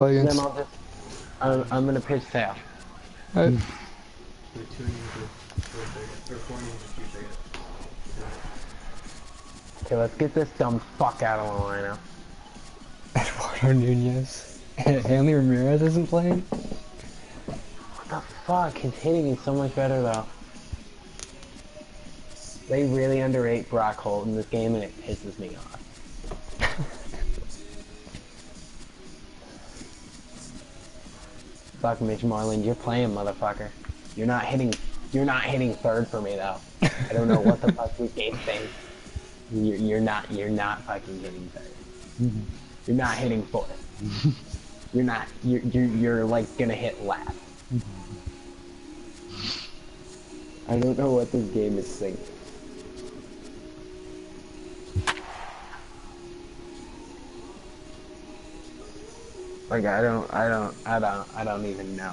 Then Against. I'll just, I'm gonna pitch tail. Right. Okay, let's get this dumb fuck out of the lineup. Eduardo Nunez. Hanley Ramirez isn't playing? What the fuck? His hitting is so much better though. They really underrate Brock Holt in this game and it pisses me off. Fuck Mitch Marlin, you're playing, motherfucker. You're not hitting third for me though. I don't know what the fuck this game thinks. You're not fucking hitting third. You're not hitting fourth. You're like gonna hit left. I don't know what this game is thinking. Like I don't even know.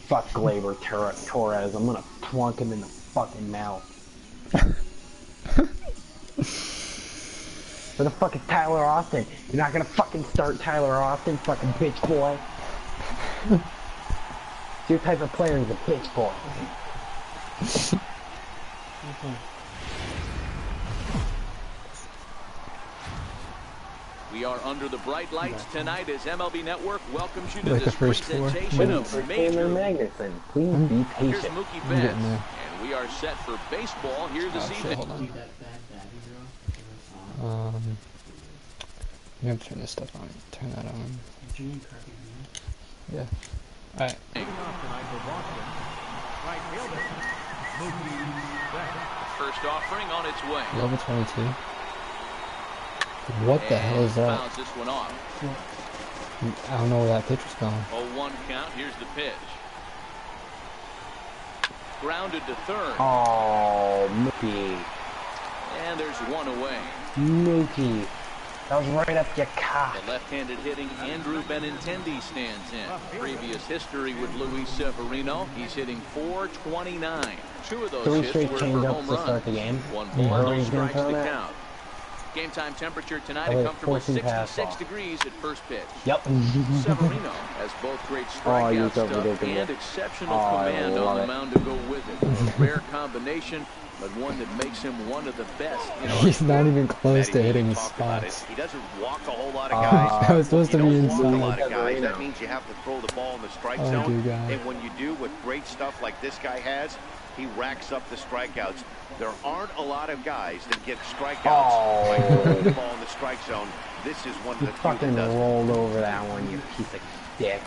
Fuck Glaber Torres. I'm gonna plunk him in the fucking mouth. Where the fuck is Tyler Austin? You're not gonna fucking start Tyler Austin, fucking bitch boy. Your type of player is a bitch boy. We are under the bright lights tonight as MLB Network welcomes you to Like this the first four. presentation of Taylor Major. Magnuson, please be Here's patient. Mookie I'm getting Betts, there. and we are set for baseball here this Oh shit, evening. hold on. I'm gonna turn this stuff on. Turn that on. Yeah. Alright. First offering on its way. Level 22. What the hell is that? Fouls this one off. I don't know where that pitch was going. 0-1 count. Here's the pitch. Grounded to third. Oh, Mookie. And there's one away. Mookie. That was right up your cock. The left-handed hitting Andrew Benintendi stands in. Previous history with Luis Severino. He's hitting .429. Two of those Three hits straight were for changeups home to runs. start the game. One ball, no He's gonna strikes throw to that? count. Game time temperature tonight Oh, a wait, comfortable 14 66 fastball. degrees at first pitch. Yep. Severino has both great Oh, you strikeout so stuff ridiculous. and exceptional Oh, I command love on the it. mound to go with it. A rare combination, but one that makes him one of the best in our He's not even close to Matty, hitting we his talked about spots. it. He doesn't walk a whole lot of guys. That was supposed to You be don't walk a insane. lot of guys. Severino. That means you have to throw the ball in the strike Oh, zone. dear God. And when you do with great stuff like this guy has, he racks up the strikeouts. There aren't a lot of guys that get strikeouts by throwing the ball in the strike zone. This is one of You the few fucking that does. rolled over that one, you piece of dick.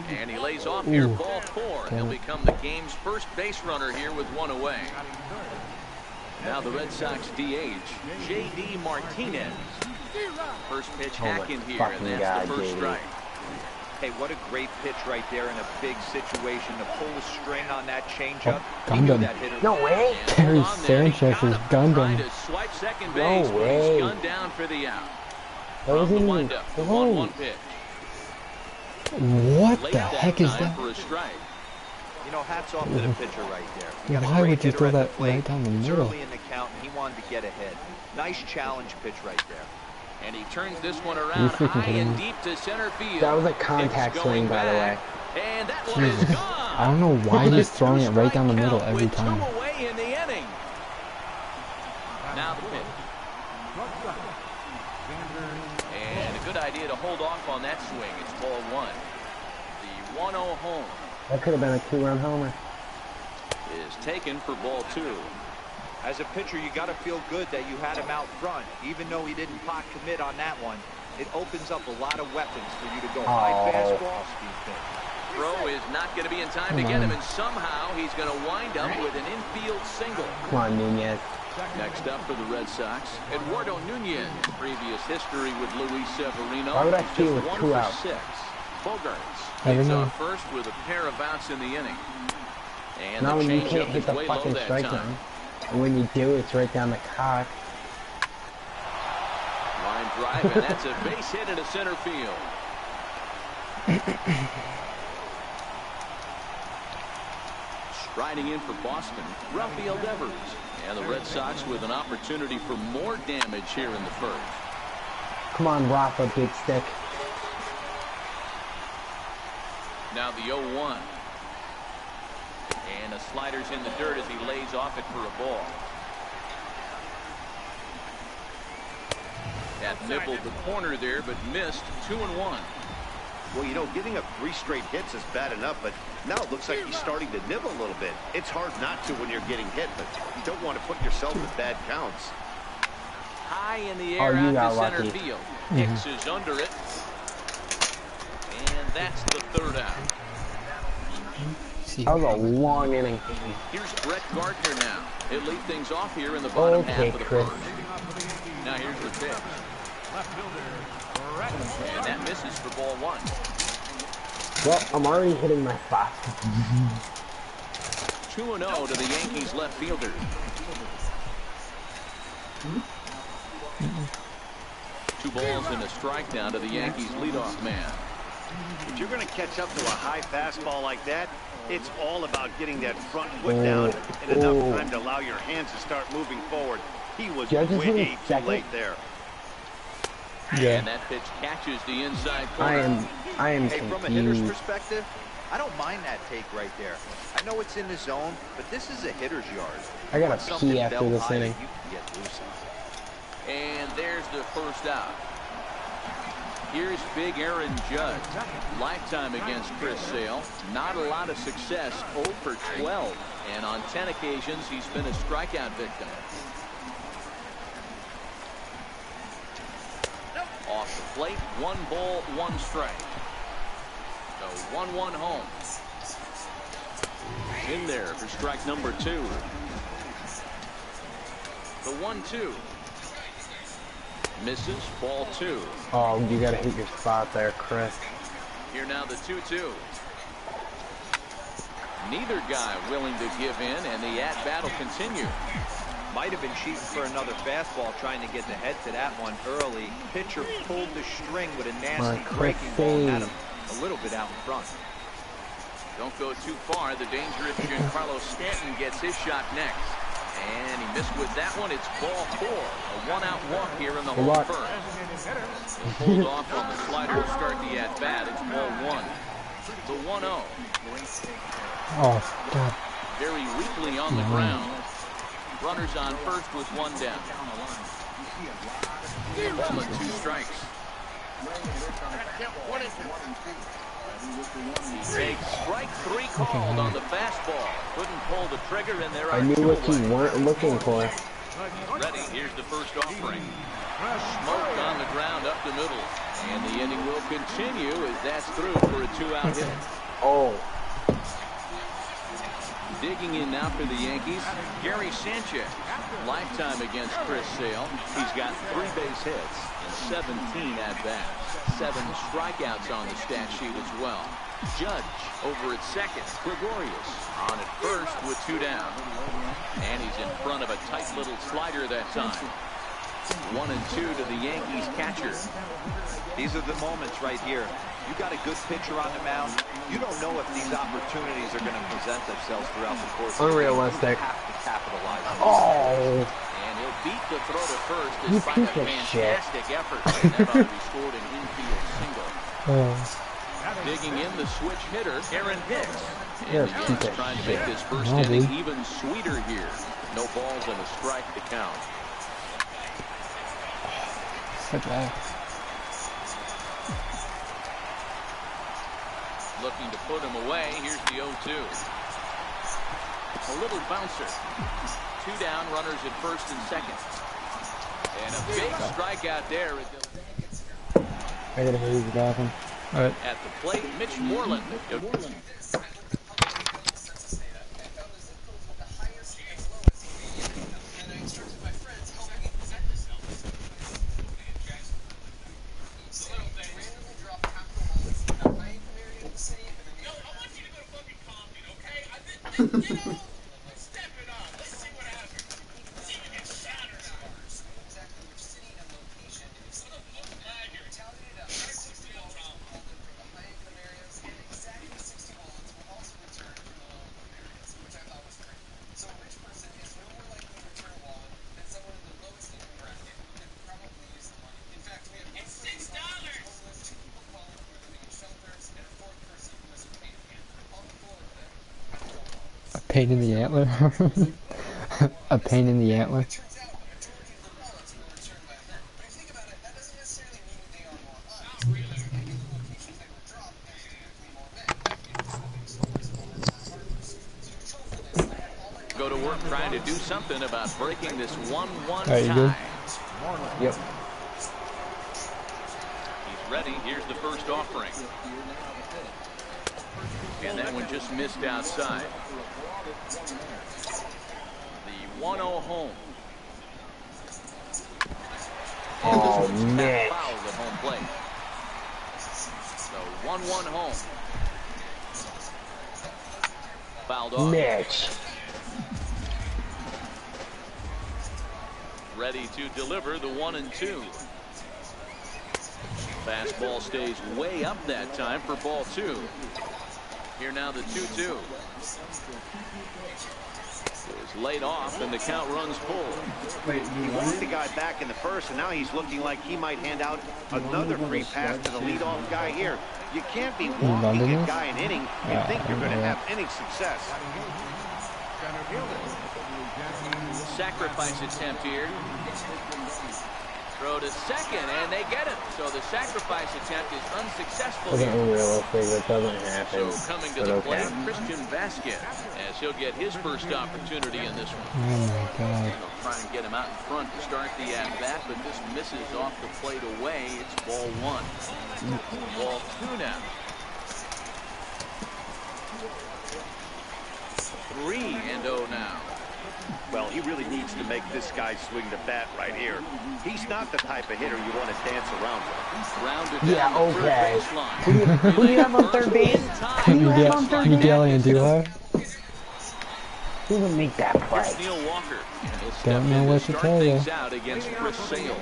And he lays off here, Ooh. ball four. Damn He'll it. become the game's first base runner here with one away. Now the Red Sox DH, J.D. Martinez. First pitch Oh my hack in here, fucking and that's God, the first JD. strike. Hey, what a great pitch right there in a big situation to pull the string on that changeup. Oh, He knew Gundam. that hitter. No way. And Gary hold on there, he Sanchez got is him. Gundam. Trying to swipe second No base, but way. he's gunned down for the out. That wasn't From the even windup, the close. 1-1 pitch. What Late the heck is time that? for a strike. You know, hats off to the pitcher right there. You got a Why great would you hitter throw at the that plate. right down the It's middle? early in the count, and he wanted to get ahead. Nice challenge pitch right there. And he turns this one around freaking high kidding and me? deep to center field. That was a contact It's swing, going by the way. back, and that one is Jesus. gone. I don't know why he's Two throwing it right down the strike middle count every with time. Two away in the inning. Now the pitch. And a good idea to hold off on that swing. It's ball one. The 1-0 home That could have been a 2-run homer. is taken for ball two. As a pitcher, you got to feel good that you had him out front. Even though he didn't pot commit on that one, it opens up a lot of weapons for you to go high fastball, speed pitch. Throw is not going to be in time to get him, and somehow he's going to wind up with an infield single. Come on, Nunez. Next up for the Red Sox, Eduardo Nunez. Previous history with Luis Severino. Why would I see it with 1 2 for outs? 6. Bogarts I don't leads know. on first with a pair of outs in the inning. And Not the when you changeup can't hit is the way low fucking that strike time. zone. And when you do, it's right down the cock. Line drive, and that's a base hit into center field. Striding in for Boston, Rafael Devers. And the Red Sox with an opportunity for more damage here in the first. Come on, Rafa, big stick. Now the 0-1. And a slider's in the dirt as he lays off it for a ball. That nibbled the corner there, but missed. 2-1. Well, you know, giving up 3 straight hits is bad enough, but now it looks like he's starting to nibble a little bit. It's hard not to when you're getting hit, but you don't want to put yourself in bad counts. High in the air out to center field. Hicks is under it. And that's the 3rd out. That was a long inning. Here's Brett Gardner now. He'll lead things off here in the bottom half of the first. Now here's the pitch. And that misses for ball 1. Well, I'm already hitting my spot. 2-0 to the Yankees left fielder. Two balls and a strike down to the Yankees leadoff man. If you're going to catch up to a high fastball like that, it's all about getting that front foot down and enough time to allow your hands to start moving forward. He was way too late there. Yeah. And that pitch catches the inside corner. I am confused. From a hitter's perspective, I don't mind that take right there. I know it's in the zone, but this is a hitter's yard. I got a pee after this inning. You can get loose on. And there's the first out. Here's big Aaron Judge. Lifetime against Chris Sale. Not a lot of success. 0 for 12. And on 10 occasions, he's been a strikeout victim. Off the plate, 1 ball, 1 strike. So 1-1 home. In there for strike number 2. The 1-2. Misses, ball 2. Oh, you gotta hit your spot there, Chris. Here now the 2-2. Neither guy willing to give in, and the at-bat will continue. Might have been cheating for another fastball, trying to get the head to that one early. Pitcher pulled the string with a nasty breaking ball, had him a little bit out in front. Don't go too far. The dangerous Giancarlo Stanton gets his shot next. And he missed with that one. It's ball 4. A 1-out walk here in the home first. Pulled off on the slider to start the at-bat. It's ball 1. The 1-0. Oh, God. Very weakly on the ground. Runners on first with 1 down. Ball and 2 strikes. He takes strike 3 called on the fastball. Couldn't pull the trigger, and there are 2 away. I knew what you weren't looking for. Ready, here's the first offering. Smoked on the ground up the middle. And the inning will continue as that's through for a 2-out hit. Oh. Digging in now for the Yankees, Gary Sanchez. Lifetime against Chris Sale. He's got 3 base hits and 17 at-bats. 7 strikeouts on the stat sheet as well. Judge over at second. Gregorius on at first with 2 down. And he's in front of a tight little slider that time. 1 and 2 to the Yankees catcher. These are the moments right here. You got a good pitcher on the mound. You don't know if these opportunities are going to present themselves throughout the course of the game. Unrealistic. You have to capitalize. Oh. And he'll beat the throw to first despite a fantastic effort. And that ought to be scored an infield single. Digging in the switch hitter, Aaron Hicks. And the Yankees trying to make this first inning even sweeter here. No balls and a strike to count. Looking to put him away. Here's the 0-2. A little bouncer. 2 down, runners at first and second. And a big strikeout there. I gotta move the bathroom. All right. At the plate, Mitch Moreland. pain in the antler. A pain in the antler. Go to work trying to do something about breaking this 1-1 Are you tie. good? Yep. He's ready. Here's the first offering. And that one just missed outside. The 1-0 home. Oh, man. Fouled at home plate. So 1-1 home. Fouled off. Mitch. Ready to deliver the 1-2. Fastball stays way up that time for ball 2. Here now the 2-2. Is laid off and the count runs full. He walked the guy back in the first, and now he's looking like he might hand out another free pass to the leadoff guy here. You can't be walking a guy an inning and think you're going to have any success. Sacrifice attempt here. Throw to second, and they get it. So the sacrifice attempt is unsuccessful Doesn't here. unrealistic, that doesn't happen. So coming to the plate, Christian Vasquez, as he'll get his first opportunity in this one. Oh my god. They'll try and get him out in front to start the at-bat, but this misses off the plate away. It's ball 1. Ball 2 now. 3-0 now. Well, he really needs to make this guy swing the bat right here. He's not the type of hitter you want to dance around with. Rounded Yeah, down the okay. third baseline. Who do you have on third base? Who do you have on third base? Miguel and Duhar. Who would make that play? Here's Neil Walker. And he'll step Don't know in what to to start tell things you. out against Chris Sale.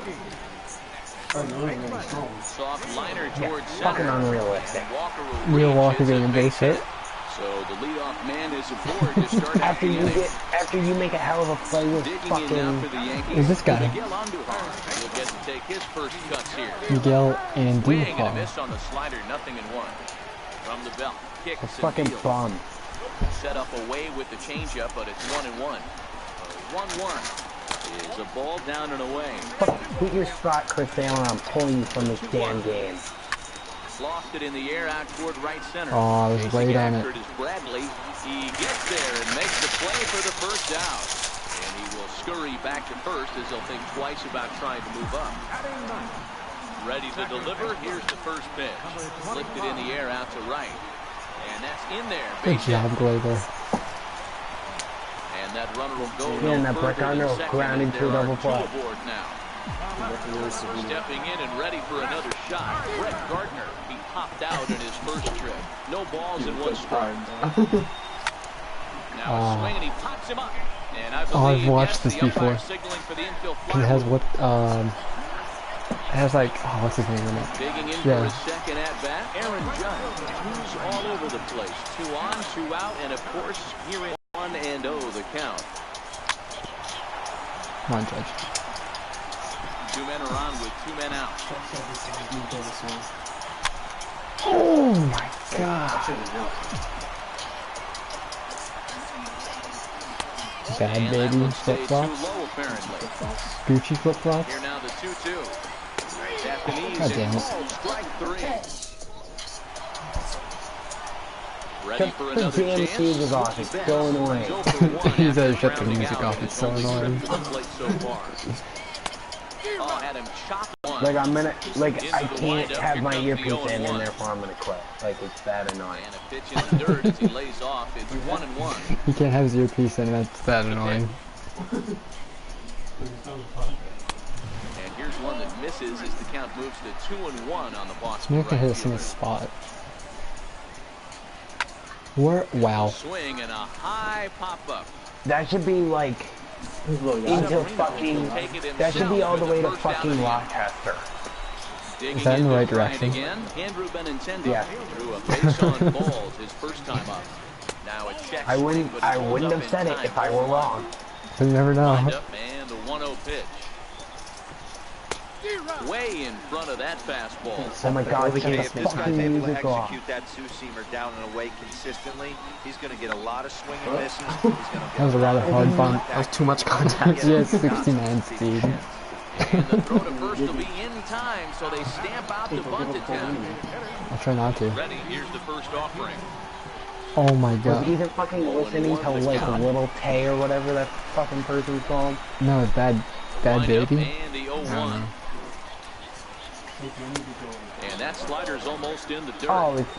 Soft liner towards Fucking center. unrealistic. Walker will Neil reach. Walker It's a getting a base hit. So the leadoff man is aboard to start After the you inning. after you make a hell of a play with Digging in now for fucking the Yankees. Who's this guy? Miguel Andujar will get to take his first cuts here. Miguel and Swing and a Duhar. miss on the slider, 0-1. From the belt, kicks a and fucking deals. bum. Set up away with the changeup, but it's 1-1. 1-1 is a ball down and away. Fuck, put your spot, Chris Sale, and I'm pulling you from this damn game. Lost it in the air out toward right center. Oh, I was Chasing right on after it. is Bradley. He gets there and makes the play for the first out. And he will scurry back to first as he'll think twice about trying to move up. Ready to deliver. Here's the first pitch. Lifted in the air out to right. And that's in there. Good Base hit. job, Glaber. And that runner will go Yeah, and no that Brett further Gardner than will second, ground and into there a double are 2 play. aboard now. Stepping in and ready for another shot. Brett Gardner. He popped out in his first trip. No balls and 1 strike. Now a swing and he pops him up. And I believe I've watched this the umpire before. signaling for the infield It fly has ball. what, it has like, oh, what's his name in it? Digging in Yeah. for his second at bat. Aaron Judge. Who's all over the place. 2 on, 2 out, and of course here in 1-0 the count. Come on, Judge. 2 men are on with 2 men out. Oh my god. Bad And that baby one stayed flip too flops. low apparently. Gucci flip flops. Here now the 2-2. Japanese God damn and it. called strike 3. Ready for The another damn chance. seed was off. It's so annoying. He said shut the music off, it's so annoying. Oh, had him chop one. Like I'm gonna, like Into I the can't windup. have Here my comes the earpiece in, 0-1. and therefore I'm gonna quit. Like it's that annoying. And a pitch in the dirt as he lays off. It's 1-1. He can't have his earpiece in, that's that annoying. And here's one that misses as the count moves to 2-1 on the Boston. Smith can hit us in the spot. Where? Wow. Swing and a high pop up. That should be like into fucking. That should be all the way to fucking Rochester. Digging Is that in the into right Bryant direction? Again, Andrew Benintendi Yeah. drew a base on balls his first time up. Now a check. I swing, wouldn't. but I it wouldn't holds have up said in it time. if I were wrong. You never know. Lined up and the 1-0 pitch. Way in front of that fastball. Oh my God, Okay, shut the if this guy's fucking able to music off. execute that two-seamer down and away consistently, he's going to get a lot of swing and misses. He's gonna get That was a rather hard bunt. That was too much contact. Yeah, 69 speed. And the throw to first will be in time, so they stamp out the bunt attempt. I'll try not to. Ready, here's the first offering. Oh my Was God. either fucking listening to like Little Tay or whatever that fucking person's called? No, bad Wind up baby. and the 0-1. And that slider's almost in the dirt. Oh, it's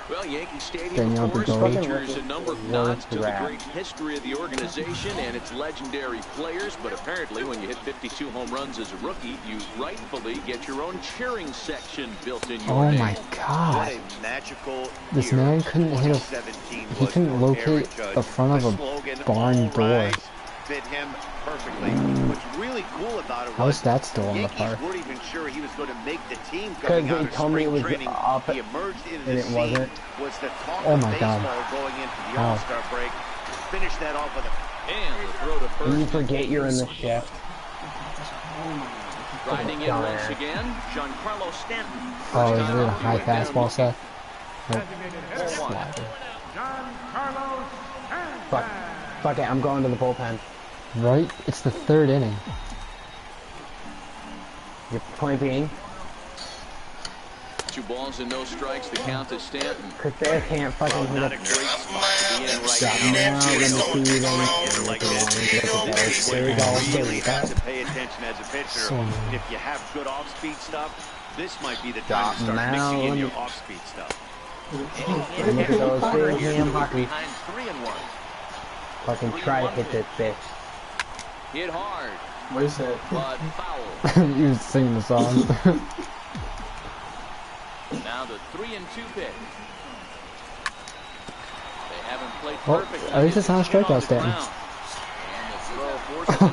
Well, Yankee Stadium, Getting of out the course, door. features a number of nods to the Rap. great history of the organization and its legendary players, but apparently when you hit 52 home runs as a rookie, you rightfully get your own cheering section built in your Oh name. my What God. a magical This year man couldn't hit a. 2017 He was couldn't for locate Aaron Judge. the front of The a slogan, barn "All door. rise," fit him perfectly. What's really cool about it How was is that still on the Yankees park? weren't even sure he was going to make the team because coming out they of told me it spring was training. up He emerged into and the it scene, wasn't. was the talk Oh of my God. baseball going into the Oh. All-Star break. Finished that off with a And the throw to When you first. forget you're in the shift. Riding in once again, Giancarlo Stanton. Oh, First is time it a up, he high went down fastball set? Nope. 0-1. Slider. Fuck it, I'm going to the bullpen. Right? It's the third inning. Your point being, 2 balls and no strikes. The count to Stanton. Chris can't fucking hit not a a great spot to be in right Stop now. now, let me see them. Hitter like this, There where we you go. really have to pay attention as a pitcher. So annoying. And if you have good off-speed stuff, this might be the Stop time to start now, mixing in let your me- off-speed stuff. Look at those big ham hockey. Behind 3-1. Fucking try to hit this bitch. Hit hard, What is that? but foul. He was singing the song. Now the 3-2 pitch. They haven't played Well, perfectly. at least it's not a strikeout, Stanton.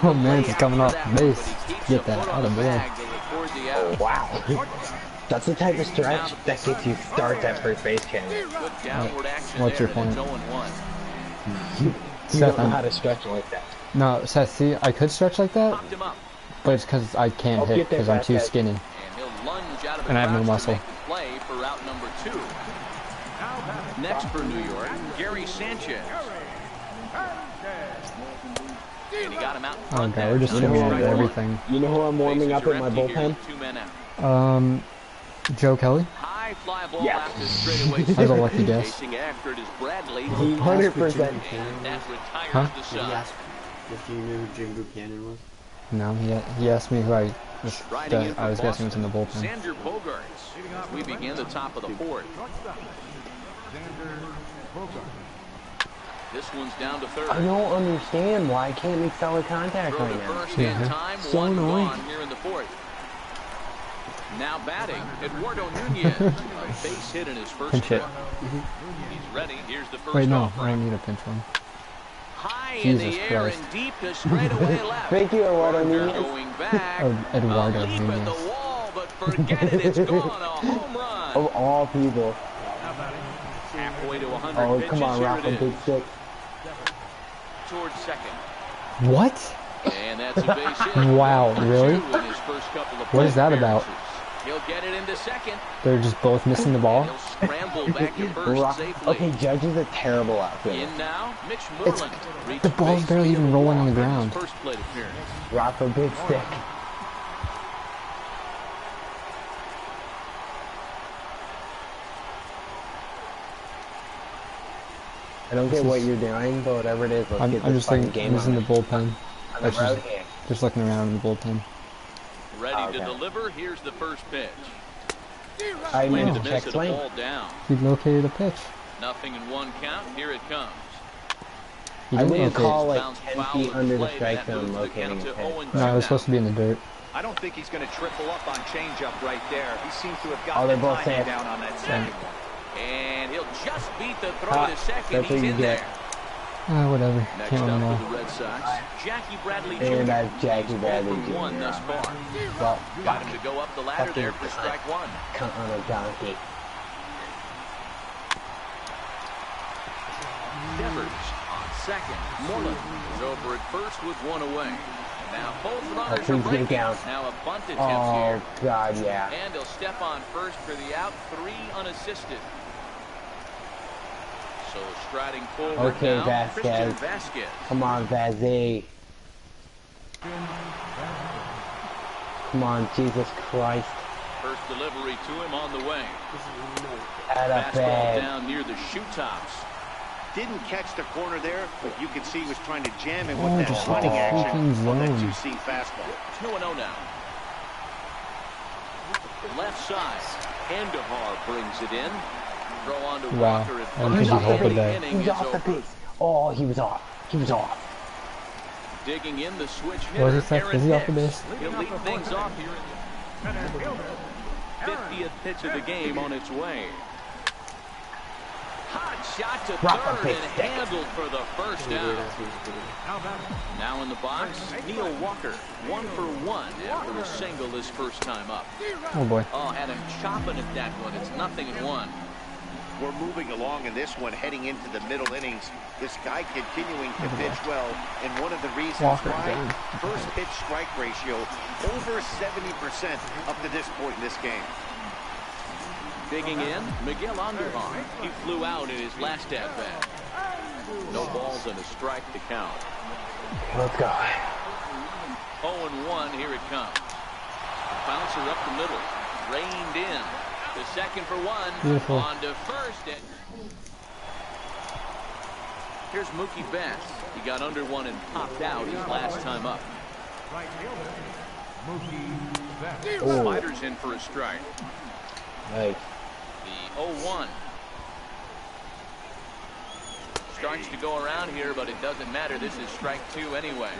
Oh man, he's coming off base. Get that out of the way. Wow. That's the type of stretch that gets you starts at first base, Ken. What's your point? You Seth, don't know I'm- how to stretch like that. No, Seth, see, I could stretch like that, but it's because I can't I'll hit get there, because I'm too Vasquez. skinny. And I have no muscle. Play for route number 2. Next for New York, Gary Sanchez. And he got him out in Oh front god, there. we're just You know swinging who at I'm everything. You know who I'm warming up in my bullpen? 2 men out. Joe Kelly? High fly ball Yeah. after straightaway. That was a lucky guess. Chasing after it is Bradley. 100%. And that retires Huh? the Did you shot. ask if you knew who Jim Buchanan was? No, he asked me who I Riding in I was for guessing was in the Boston, bullpen. Xander Bogaerts. We begin the top of the 4th. This one's down to 3rd. I don't understand why I can't make solid contact Throw right to now. first in time, So 1 annoying. gone here in the 4th. Now batting, Eduardo Nunez. A base hit in his first Pinch hit. start. He's ready. Here's the first Wait, no, I offering. don't need a pinch one. High in Jesus the air Christ. and deep to straightaway left. Thank you, Eduardo Nunez. Going back. Eduardo a leap at Nunez. the wall, but forget it. It's gone. A home run. Of all people. Halfway to 100 Oh, pitches. come on, Here Rafa, it big is. stick. Towards second. What? And that's a base hit. Wow, Number really? 2 in his first couple of What is that plate about? appearances. He'll get it into second. They're just both missing the ball? He'll scramble back to first safely. Okay, Judge is a terrible outfielder. In now, Mitch It's- Moreland. reached the ball's base barely speed even of rolling on the walk in his ground. First plate appearance. Rafa, big stick. I don't get what you're doing, but whatever it is, let's I'm get just this fucking thinking, game I'm just in on. the bullpen. On the That's road just, here. just looking around in the bullpen. Ready Okay. to deliver. Here's the first pitch. I Swing mean, and a check miss and a swing. ball down. He located a pitch. Nothing in 1 count. Here it comes. He I didn't wouldn't locate. call like Bounced 10 foul feet of under the play, strike that zone moves the locating count a to pitch. 0-2 No, it was now. supposed to be in the dirt. I don't think he's going to triple up on changeup right there. He seems to have Oh, gotten they're the both timing safe. down on that second one. And he'll just beat the throw Ah, to second. that's what He's you in get. there. Whatever. Next Can't win them up all. for the Red Sox, Jackie Bradley Jr. And I've Jackie Bradley He's 0 for 1 Jr. thus far. Well, Got him to go up the ladder Fucking there for strike 1. cunt on a donkey. Devers on second. Moreland is over at first with 1 away. Now both Oh, runners are please get breaking. down. Now a bunt attempt Oh, here. God, yeah. And he'll step on first for the out. 3 unassisted. So striding forward Okay, now, Vasquez. Christian Vasquez. Come on, Vazzy. Come on, Jesus Christ. First delivery to him on the way. At a Fastball bag. down near the shoe tops. Didn't catch the corner there, but you could see he was trying to jam him with Oh, that just running hit the action freaking on that zone. two-seam fastball. 2-0 now. Left side. Andahar brings it in. Throw on to Wow. Walker at I don't first. think he off the hoped base. that. Inning He's is off the over. base. Oh, he was off. He was off. Digging in the switch Was hitter, it Aaron is he off the Hicks. base? He'll lead things off here in the 50th pitch of the game on its way. Hot shot to Drop a third big and stick. handled for the first down. Now in the box, Neil Walker, 1 for 1 after a single his first time up. Oh boy. Oh, had him chopping at that one. It's 0-1. We're moving along in this one, heading into the middle innings. This guy continuing to pitch well, and one of the reasons Walker, why, dude. first pitch strike ratio over 70% up to this point in this game. Digging in, Miguel Andujar. He flew out in his last at-bat. No balls and a strike to count. Let's go. 0-1, here it comes. Bouncer up the middle. Reined in. The second for 1. Beautiful. On to first. And here's Mookie Betts. He got under one and popped out his last time up. Oh, Sliders in for a strike. nice. The 0-1. Starts to go around here, but it doesn't matter. This is strike 2 anyway.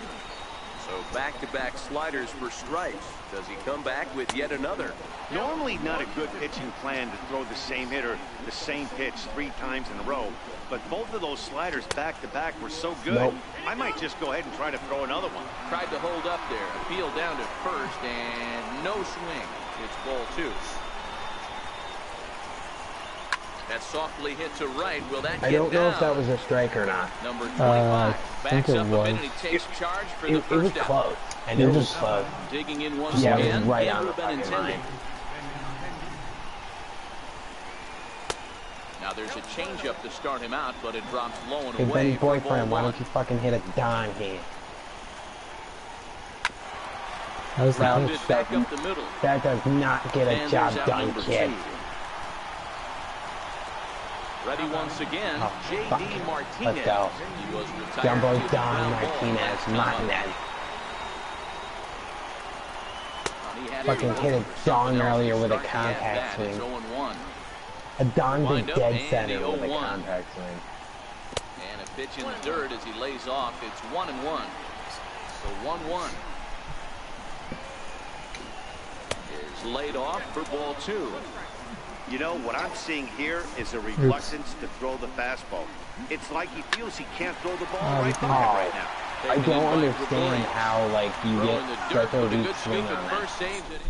So back-to-back sliders for strikes. Does he come back with yet another? Normally not a good pitching plan to throw the same hitter, the same pitch 3 times in a row, but both of those sliders back-to-back were so good, Nope. I might just go ahead and try to throw another one. Tried to hold up there. Appeal down to first, and no swing. It's ball 2. That softly hit to right. Will that get I don't know down? if that was a strike or not. Number 25 I backs think it up a bit was. and he takes charge for the It was first out. close. I knew it was close. Digging in once Yeah, it again. was right and on the would have been fucking intended. line. Now there's a changeup to start him out, but it drops low and Hey, away. Benny for boyfriend, ball why 1. don't you fucking hit a dime here? That was the Rounded pitch. back up the middle. That does not get a And job there's out done, number kid. 2. Ready once again, Oh, fuck. J.D. Let's Martinez. go. He was retired Jumbo due to Don ground ball Martinez. last time up. Martinez. He had Fucking a hit a for dong something else earlier to with a start the contact at-bat. It's swing. 0-1. A Don Wind did up dead and center the with a 0-1. contact swing. And a pitch in the dirt as he lays off. It's 1-1. So 1-1 is laid off for ball 2. You know, what I'm seeing here is a reluctance to throw the fastball. It's like he feels he can't throw the ball right oh. by right now. I Taking don't it by understand Gregorius. how, like, you Throw in the get dirt such a with a weak good swing scoop on at that. first saves it.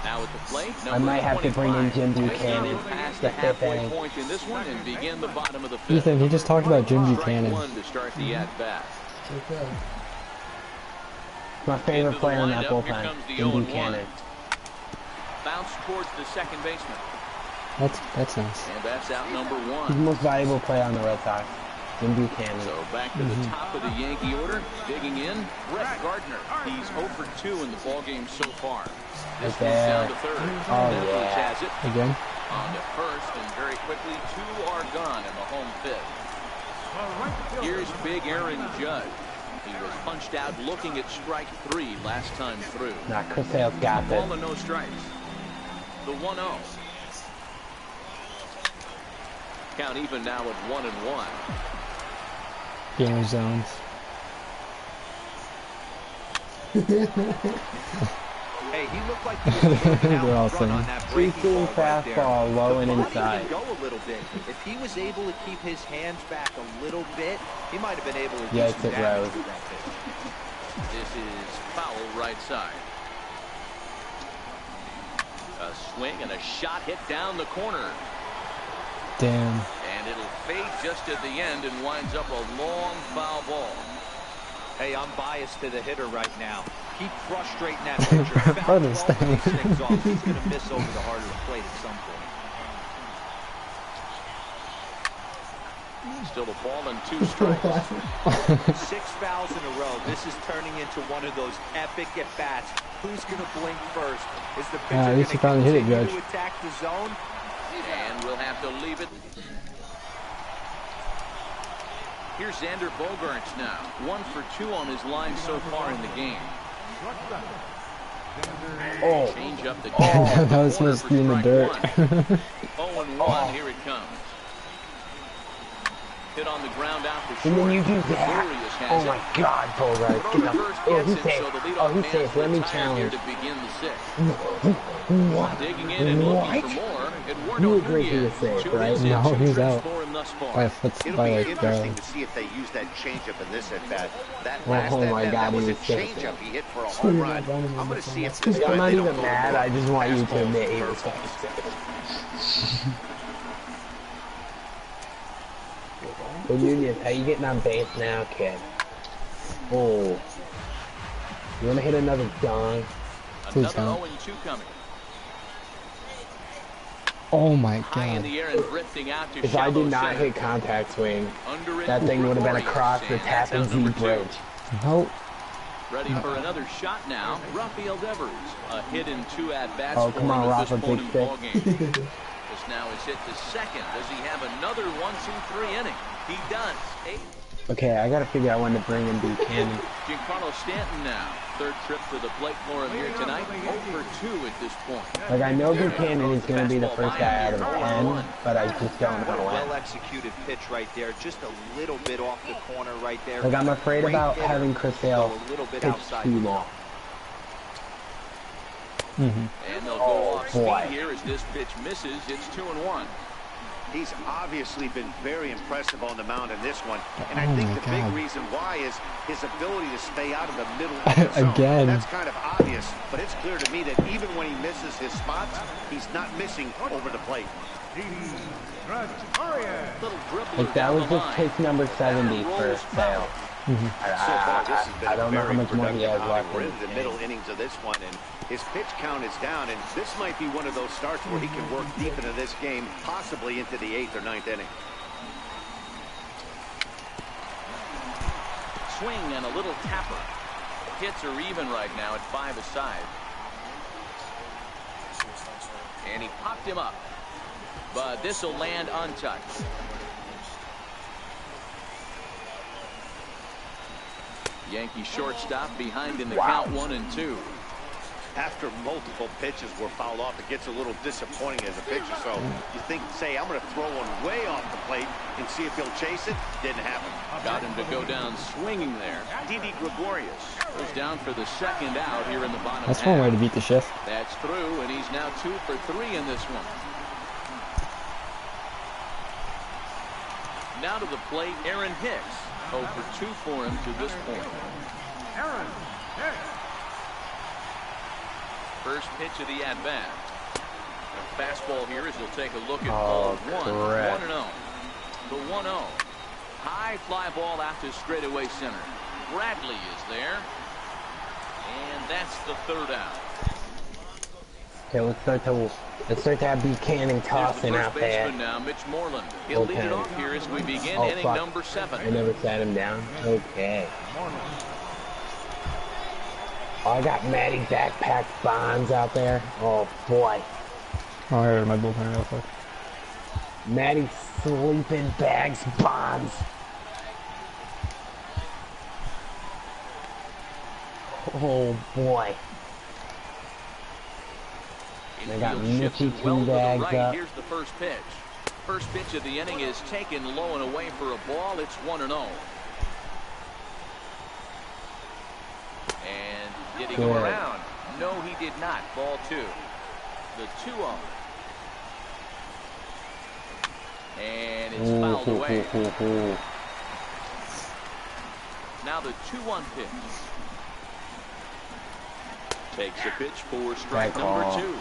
Now at the plate, I might have to bring in 25. Jim Making Buchanan, it past the the 5th halfway inning. point in this one and begin the bottom of the 5th. Ethan, he just talked about Jim Strike Buchanan. 1 to start the at-bat. My favorite Into the player in that windup, here bullpen, comes the Jim 0-1. Buchanan. Bounce towards the second baseman. That's nice. And that's out number He's the 1. most valuable player on the Red Sox, Jim Buchanan. So back to the top of the Yankee order. Digging in, Brett Gardner. He's 0 for 2 in the ballgame so far. This Right one's there. down to third. Oh, Edwards yeah. has it. Again. On to first, and very quickly, 2 are gone in the home 5th. Here's big Aaron Judge. He was punched out looking at strike 3 last time through. Nah, Chris Sale's got this. Ball and no strikes. The 1-0. Count even now at 1-1. Game zones. Hey, he looked like he was moving out They're all in front on saying. that breaking Three-seam ball right there. fastball, low The and body inside. can go a little bit. If he was able to keep his hands back a little bit, he might have been able to do Yeah, some it's a damage road. with that pitch. This is foul right side. A swing and a shot hit down the corner. Damn. And it'll fade just at the end and winds up a long foul ball. Hey, I'm biased to the hitter right now. Keep frustrating that pitcher. Brother, stay. He's going to miss over the heart of the plate at some point. Still a ball and 2 strikes. 6 fouls in a row. This is turning into one of those epic at-bats. Who's going to blink first? Is the pitcher at least you finally hit it, Judge. to attack the zone? And we'll have to leave it. Here's Xander Bogaerts now. 1 for 2 on his line so far in the game. Oh. Change up the That was supposed to be in the dirt. 0-1. Here it comes. Hit on the ground out for And short. then you do that. Oh my God, Bogarts. Get up. Oh, he's safe. Oh, he's safe. Let me challenge. To begin the 6th. What? Digging in and looking for more. You agree he was safe, right? No, he's out. By a foot, It'll by be like interesting to see if they use that changeup in this at bat. That Oh last my at bat, God, that was he a was safe. changeup he hit for a home run. I'm going to see if this I'm time not they don't even go mad. for I just want you to fastballs admit he or was curveballs. Well, Nunez, how you getting on base now, kid? Oh. You want to hit another dong? Please Another don't. 0-2 coming. Oh my High in God. the air and drifting out to If I shallow did not center. hit contact swing, Under it, that thing would have been across the and that's Tappan out Z number 2. bridge. Nope. Ready for another shot now. Rafael Devers. A hit in 2 at-bats Oh, for come him on, at this Rafa, point big in the ballgame. This now is hit to second. Does he have another 1-2-3 inning? He does. 8. Okay, I gotta figure out when to bring in Buchanan. Giancarlo Stanton now. 3rd trip to the plate for him here tonight. 0 for 2 at this point. Like, I know Buchanan is gonna be the first guy out of 10, but I just don't know What a when. well-executed pitch right there. Just a little bit off the corner right there. Like, I'm afraid Great about hitter. having Chris Sale Go a little bit pitch outside too the long. And they'll go off boy. speed here as this pitch misses. It's 2-1. He's obviously been very impressive on the mound in this one. And I Oh think my the God. big reason why is his ability to stay out of the middle of the zone. Again. That's kind of obvious, but it's clear to me that even when he misses his spots, he's not missing over the plate. Little dribbler Like, that down was the just line. pitch number 70 for Sale. So far, this has been I a don't know how very much more he productive has outing. left We're in into the the middle game. innings of this one, and his pitch count is down, and this might be one of those starts where he can work deep into this game, possibly into the 8th or 9th inning. Swing and a little tapper. Hits are even right now at 5 aside. And he popped him up. But this will land untouched. Yankee shortstop behind in the count 1-2. After multiple pitches were fouled off, it gets a little disappointing as a pitcher. So you think, say, I'm going to throw one way off the plate and see if he'll chase it. Didn't happen. Got him to go down swinging there. Didi Gregorius goes down for the 2nd out here in the bottom That's half. one way to beat the shift. That's through, and he's now 2 for 3 in this one. Now to the plate, Aaron Hicks. 0 for 2 for him to this point. First pitch of the at-bat. A fastball here as he'll take a look at ball 1. correct. 1-0. The 1-0. High fly ball out to straightaway center. Bradley is there. And that's the 3rd out. Okay, let's start to have Buchanan tossing Here's the out first there. baseman now, Mitch Moreland. He'll lead it Okay. off here as we begin Oh, inning fuck. number 7. I never sat him down. Okay. Oh, I got Matty Backpack Bonds out there. Oh boy. Oh, I heard my bullpen real quick. Matty Sleeping Bags Bonds. Oh boy. They got Infield shifts Mitchie well to the Bags right. up. Here's the first pitch. First pitch of the inning is taken low and away for a ball. It's 1-0. And did he go Good. around? No, he did not. Ball 2. The 2-0. And it's fouled away. Now the 2-1 pitch. Takes a pitch for strike number 2.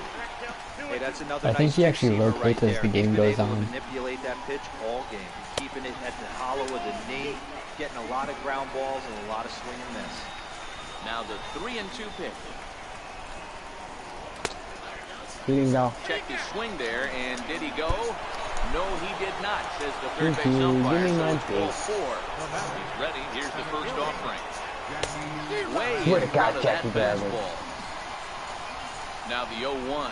Hey, that's another I think nice he actually receiver rotates right as there. the game He's been goes able to on. manipulate that pitch all game, keeping it at the hollow of the knee, getting a lot of ground balls and a lot of swing and miss. Now the 3-2 pitch. He didn't go. Checked his swing there, and did he go? No, he did not, says the third Thank base you. umpire. Give me So my it's ball base. 4. He's ready. Here's the first offering. Way Swear to in God, front of that Jackie Bradley. fastball. Now the 0-1.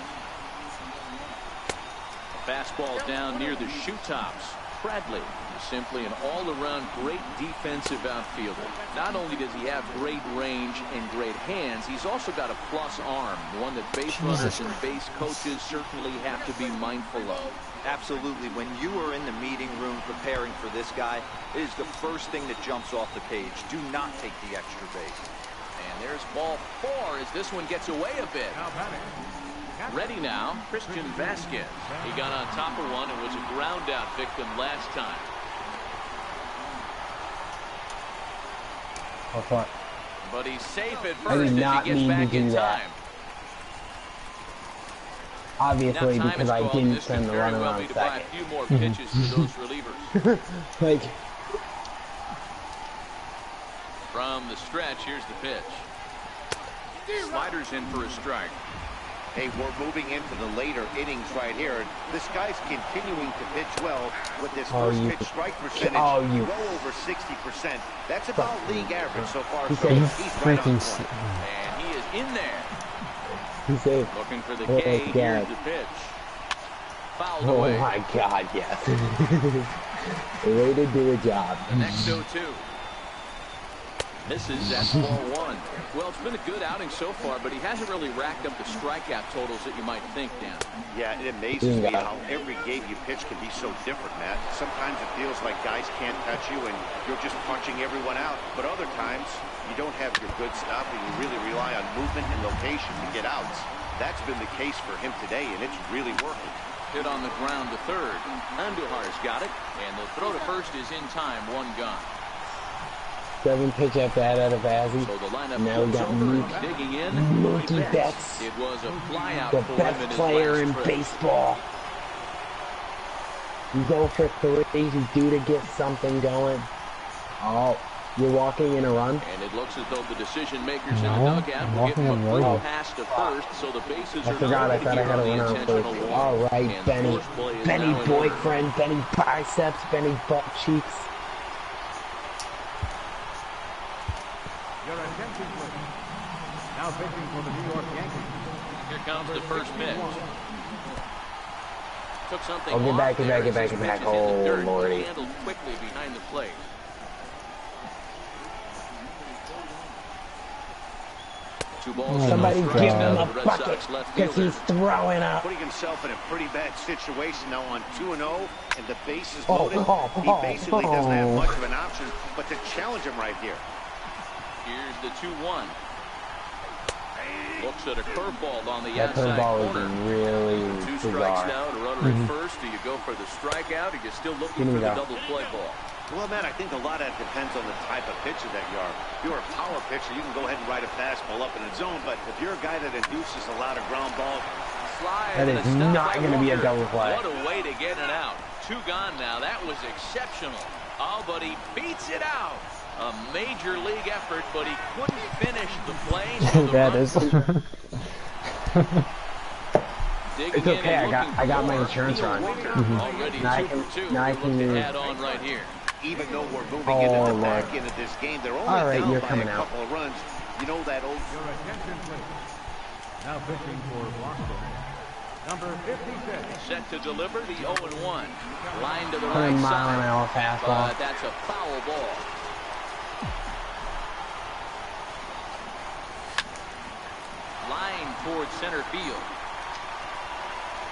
Fastball down near the shoe tops. Bradley is simply an all-around great defensive outfielder. Not only does he have great range and great hands, he's also got a plus arm, one that base runners and base coaches certainly have to be mindful of. Absolutely. When you are in the meeting room preparing for this guy, it is the first thing that jumps off the page. Do not take the extra base. And there's ball 4 as this one gets away a bit. Ready now, Christian Vasquez. He got on top of one and was a ground out victim last time. What? But he's safe at I did first not as he gets mean to back do in that. time. Obviously, Now time because is I called. didn't This send could the very runner well on be to buy a second. few more pitches to those relievers. Like, From the stretch, here's the pitch. Sliders in for a strike. Hey, we're moving into the later innings right here. This guy's continuing to pitch well with this first pitch strike percentage well over 60%. That's about league average so far. So You he's right on freaking point. And he is in there. he's safe. Looking for the Oh, K. God. Here's the pitch. Fouled Oh away. my God, yes. Way to do a job. The next 0-2. Misses, that's ball 1. Well, it's been a good outing so far, but he hasn't really racked up the strikeout totals that you might think, Dan. Yeah, it amazes me how every game you pitch can be so different, Matt. Sometimes it feels like guys can't touch you and you're just punching everyone out. But other times, you don't have your good stuff and you really rely on movement and location to get outs. That's been the case for him today, and it's really working. Hit on the ground to third. Andujar's got it, and the throw to first is in time, 1 gone. 7 pitch at bat out of Azzy. So the lineup Now we got over, digging in. Mookie Betts, It was a flyout the for him best in his player last in trip. baseball. You go for 3, you do to get something going. Oh, you're walking in a run. And it looks as though the decision makers in the No, dugout I'm will give walking him a in quick row. pass to first, so the bases I are forgot, I loaded thought I here had a on the runner on intentional first. walk. All right, And Benny. first play is Benny now in boyfriend, Benny biceps, Benny butt cheeks. Your attention, please. Now pitching for the New York Yankees. Here comes the first pitch. Took something Oh, get off back, get there back, get as back, his get back. pitch is in the Oh, dirt, but Lordy. handled quickly behind the plate. Two balls and Somebody no give strikes him now a to the Red bucket, Sox left because fielder. he's throwing up. Putting himself in a pretty bad situation now on 2-0, and the base is Oh, loaded. oh, He basically doesn't have oh. much of an option but to challenge him right here. Here's the 2-1. Looks at a curveball on the That outside curveball corner. is really 2 strikes bizarre. now to runner at first. Do you go for the strikeout, or you still looking for the double play ball? Well, Matt, I think a lot of that depends on the type of pitcher that you are. If you're a power pitcher, you can go ahead and ride a fastball up in the zone, but if you're a guy that induces a lot of ground balls, Slide That and is a stop not by going to be a Walker. double play. What a way to get it out. 2 gone now. That was exceptional. Oh, but he beats it out. A major league effort, but he couldn't finish the play. So the That run is. digging It's in okay, and I looking got my for insurance Neil run. Walker. Already Now I 2 can- for 2. now I We're can looking to use- add on right here. even though we're moving Oh, into the Lord. back end of this game, they're only All right, down you're by coming a out. couple of runs. You know that old Your attention, please. Now pitching for Boston. Number 56. Set to deliver the 0-1. Line to the 100 right mile an side. hour fastball. But that's a foul ball. Line towards center field.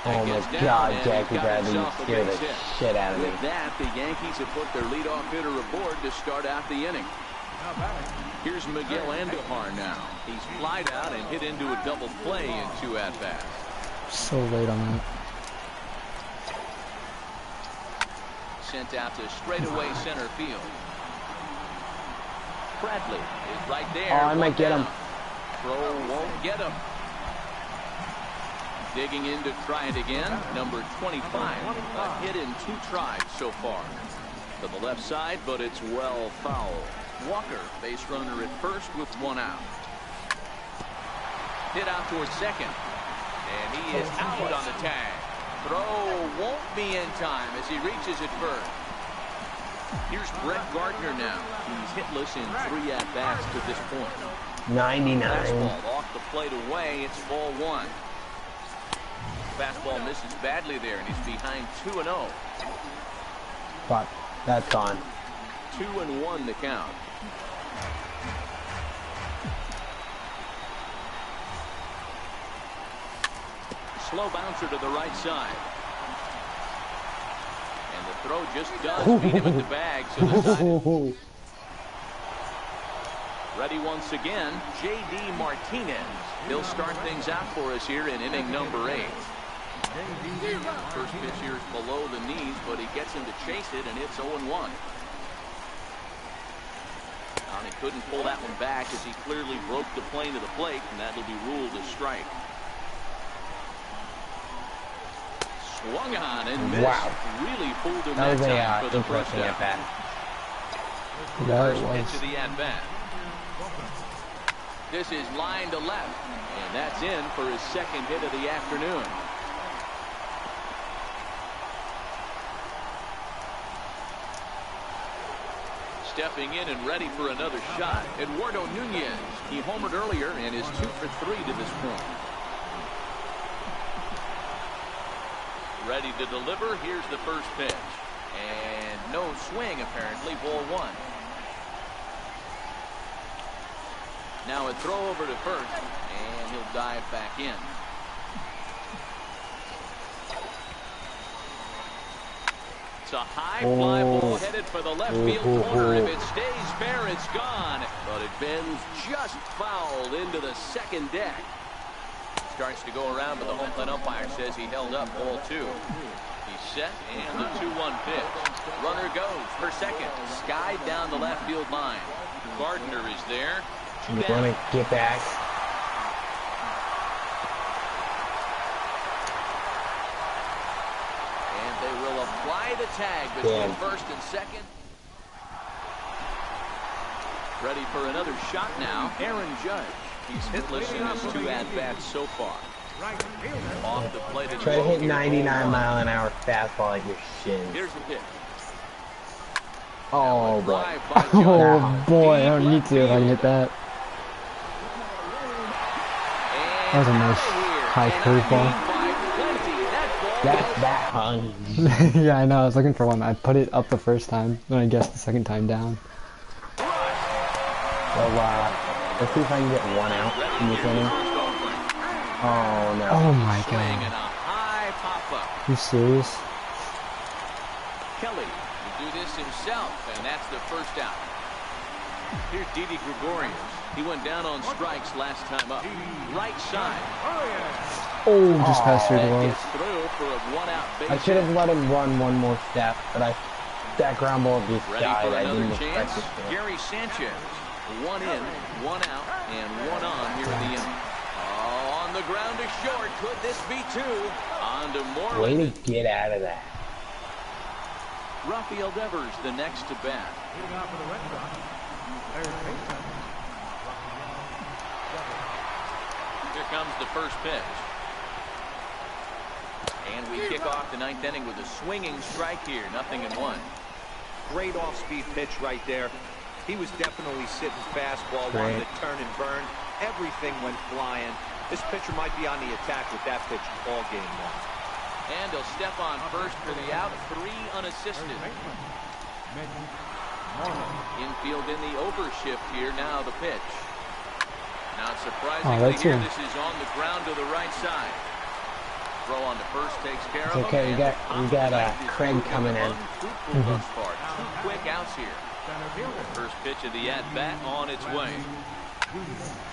Oh That my gets down, God, and Jackie he's got Bradley, you himself a scared the base hit. shit out of me. With that, the Yankees have put their leadoff hitter aboard to start out the inning. Now batting. Here's Miguel Andujar now. He's flied out and hit into a double play in 2 at-bats. So late on that. Sent out to straightaway center field. Bradley is right there. Oh, I might get him. Throw won't get him. Digging in to try it again. Number 25. A hit in 2 tries so far. To the left side, but it's well fouled. Walker, base runner at first with 1 out. Hit out towards second. And he is out on the tag. Throw won't be in time as he reaches it first. Here's Brett Gardner now. He's hitless in 3 at-bats to this point. 99. Fastball off the plate away. It's ball 1. Fastball misses badly there, and he's behind 2-0. But that's gone. 2-1 the count. Slow bouncer to the right side. And the throw just does beat him at the bag, so the side. Ready once again, J.D. Martinez. He'll start things out for us here in inning number 8. First pitch here is below the knees, but he gets him to chase it, and it's 0-1. He couldn't pull that one back as he clearly broke the plane to the plate, and that'll be ruled a strike. Swung on and missed. Wow. Really fooled him That was time for the first interesting out. at-bat. First pitch of the at-bat. This is line to left, and that's in for his second hit of the afternoon. Stepping in and ready for another shot, Eduardo Nunez. He homered earlier and is 2 for 3 to this point. Ready to deliver. Here's the first pitch. And no swing, apparently. Ball 1. Now a throw over to first, and he'll dive back in. It's a high fly ball headed for the left field corner. If it stays fair, it's gone. But it bends just foul into the second deck. Starts to go around, but the home plate umpire says he held up. Ball 2. He's set, and the 2-1 pitch. Runner goes for second. Skied down the left field line. Gardner is there. You want to get back. And they will apply the tag between first and second. Ready for another shot now. Aaron Judge. He's hitless in his 2 at-bats so far. Off the plate. Try to hit 99-mile-an-hour fastball at your shin. Here's the pitch. Oh boy. Oh boy, I don't need to if I can hit that. That was a nice high curveball. That hung. Yeah, I know. I was looking for one. I put it up the first time, then I guessed the second time down. Well, let's see if I can get 1 out in this inning. Oh no. Oh my god. You serious? Kelly will do this himself, and that's the first out. Here's Didi Gregorius. He went down on strikes last time up. Right side. Oh, just past your glove. Through for a 1-out base. I should have let him run one more step, but that ground ball just Ready died. for I another didn't expect chance. it to. Gary Sanchez. 1 in, 1 out, and 1 on here in the inning. Oh, on the ground to short. Could this be 2? On to Moreland. Way to get out of that. Rafael Devers, the next to bat. Here comes the first pitch. And we kick off the 9th inning with a swinging strike here. 0-1. Great off-speed pitch right there. He was definitely sitting fastball, wanted to turn and burn. Everything went flying. This pitcher might be on the attack with that pitch all game long. And he'll step on first for the out. 3 unassisted. Infield in the overshift here. Now the pitch. Not surprisingly here, this is on the ground to the right side. Throw on to first takes care of him. Okay, we got Craig coming in. Thus far. 2 quick outs here. First pitch of the at-bat on its way.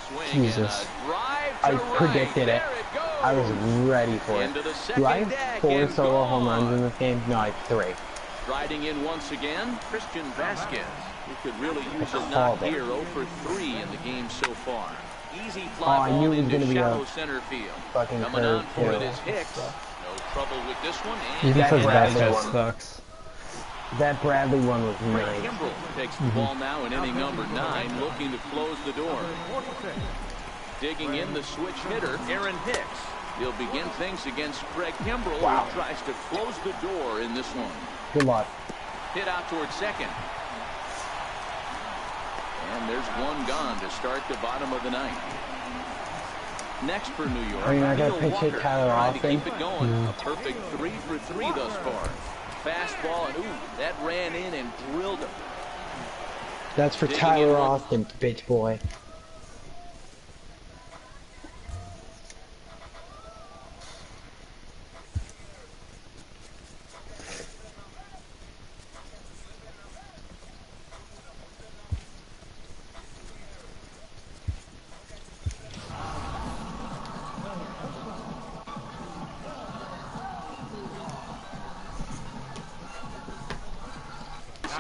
Swing Jesus. and a drive I to predicted right. it. There it goes. I was ready for it. Into the Do I second deck have 4 and solo home runs gone. in this game? No, I have 3. Striding in once again, Christian Vasquez. He could really use a called knock it. here. 0 for 3 in the game so far. Easy fly I ball knew it was into gonna be shallow a center field. fucking Coming on curve, for it too. is Hicks. No trouble with this one. And Even That for Bradley Vasquez one. sucks. That Bradley one was Craig nice. Kimbrell takes the ball now in inning number 9, looking to close the door. Digging in the switch hitter, Aaron Hicks. He'll begin things against Craig Kimbrell, who tries to close the door in this one. Good luck. Hit out towards second. And there's one gone to start the bottom of the ninth. Next for New York, Are you not gonna Neil pitch hit Walker, Tyler trying to Austin? keep it going. A perfect 3 for 3 thus far. Fastball, and ooh, that ran in and drilled him. That's for Digging Tyler in one. Austin, bitch boy.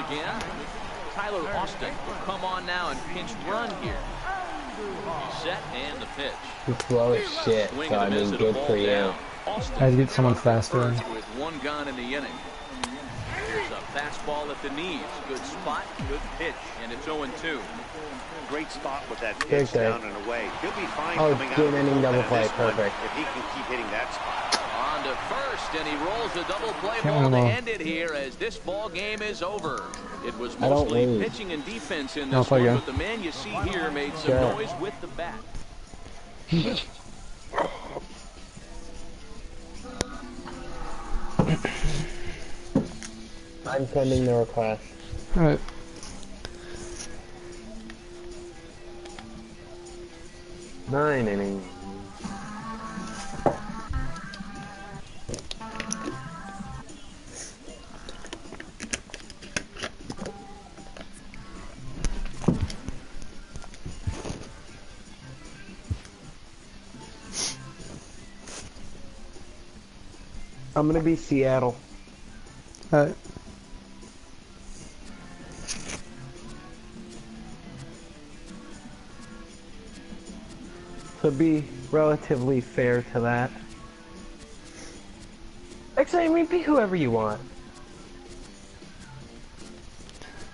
Again, Tyler Austin will come on now and pinch run here. He's set and the pitch. He's slow as shit, Swing so and I a miss mean, at a good ball for you. down. Austin I had to get someone faster. first with one gone in the inning. Here's a fastball at the knees. Good spot, good pitch, and it's 0-2. Great spot with that Big pitch there. down and away. He'll be fine Oh, coming out good of the inning bullpen double in play, this one perfect. if he can keep hitting that spot. On to first, and he rolls a double play Can't ball win to them all. end it here as this ball game is over. It was I don't mostly lose. pitching and defense in I'll this play one, again. but the man you see here made some Sure. noise with the bat. I'm sending the request. Alright. Nine innings. I'm gonna be Seattle. Alright. To be relatively fair to that. Actually, I mean, be whoever you want.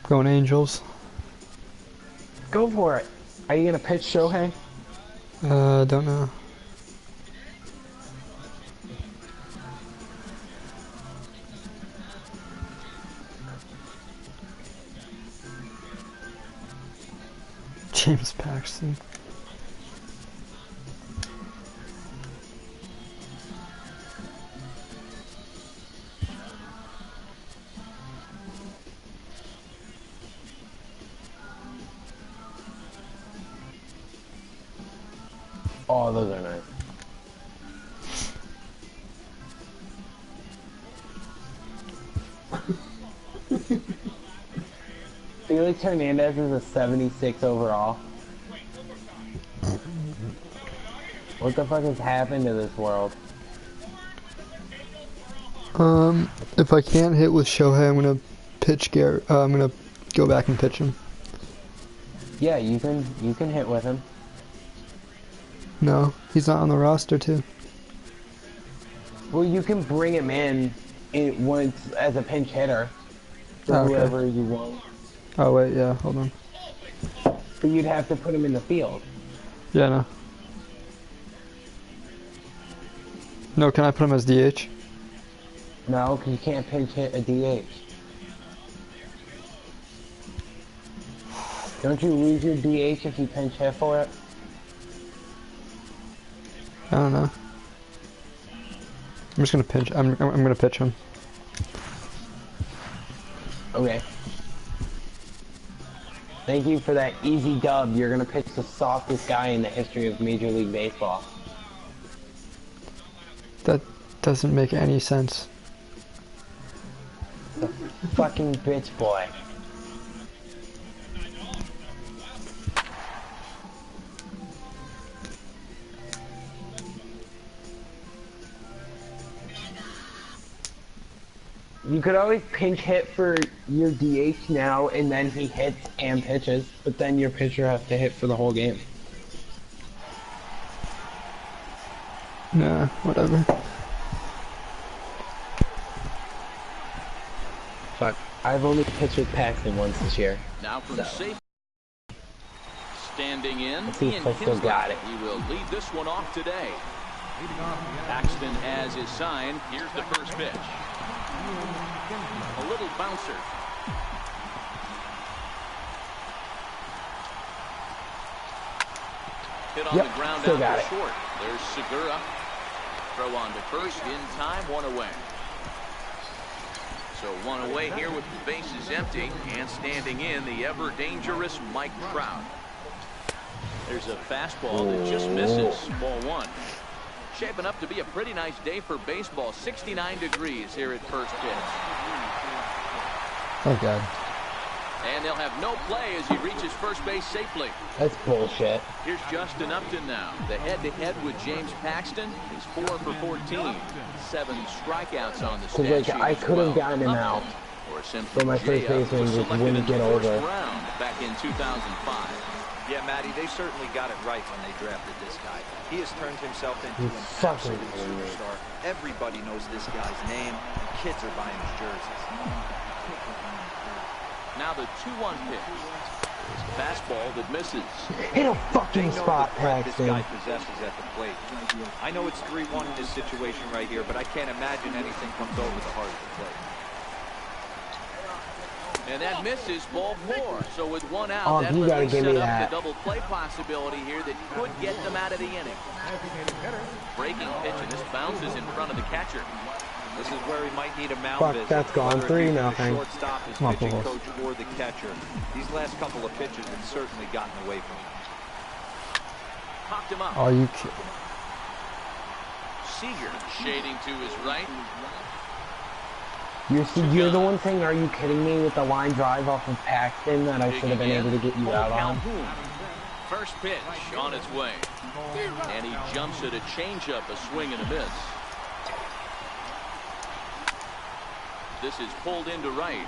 Going Angels. Go for it. Are you gonna pitch Shohei? Don't know. James Paxton. Oh, those are nice. Felix Hernandez is a 76 overall. What the fuck has happened to this world? If I can't hit with Shohei, I'm gonna pitch Garrett. I'm gonna go back and pitch him. Yeah, you can hit with him. No, he's not on the roster too. Well, you can bring him in once as a pinch hitter for Okay. whoever you want. Oh wait, yeah, hold on. But you'd have to put him in the field. Yeah, no. No, can I put him as DH? No, because you can't pinch hit a DH. Don't you lose your DH if you pinch hit for it? I don't know. I'm just gonna pinch. I'm gonna pitch him. Okay. Thank you for that easy dub. You're gonna pitch the softest guy in the history of Major League Baseball. That doesn't make any sense. Fucking bitch boy. You could always pinch hit for your DH now, and then he hits and pitches, but then your pitcher has to hit for the whole game. Nah, whatever. Fuck. I've only pitched with Paxton once this year. Now from safe. Standing in, Let's see if I still got it. He will lead this one off today. Paxton has his sign. Here's the first pitch. A little bouncer. Hit on the ground still out got for it. short. There's Segura. Throw on to first. In time, one away. So one away here with the bases empty, and standing in the ever dangerous Mike Trout. There's a fastball that just misses. Ball one. Shaping up to be a pretty nice day for baseball. 69 degrees here at first pitch. Thank God. And they'll have no play as he reaches first base safely. That's bullshit. Here's Justin Upton now. The head-to-head with James Paxton. He's 4 for 14. 7 strikeouts on the stat Like, sheet I as could have well. gotten him out. Or simply But my first J.Up baseman was just selected wouldn't in the get first over. round back in 2005. Yeah, Matty, they certainly got it right when they drafted this guy. He has turned himself into He's an fucking absolute superstar. Everybody knows this guy's name. Kids are buying his jerseys. Now the 2-1 pitch. Fastball that misses. Hit a They fucking know spot, the threat this Paxton. guy possesses at the plate. I know it's 3-1 in this situation right here, but I can't imagine anything comes over the heart of the plate. And that misses, ball 4. So with one out, Oh, that you gotta really give set me up that. the double play possibility here that could get them out of the inning. Breaking pitch, and this bounces in front of the catcher. This is where he might need a mound Fuck, visit. that's gone. Whether it be 3-0. the shortstop, his Come on, pitching Boyzz. coach, or the catcher. These last couple of pitches have certainly gotten away from him. Popped him up. Are you kidding? Seager shading to his right. You're the one saying, are you kidding me, with the line drive off of Paxton that I should have been able to get you out on? First pitch on its way. And he jumps at a changeup, a swing and a miss. This is pulled into right.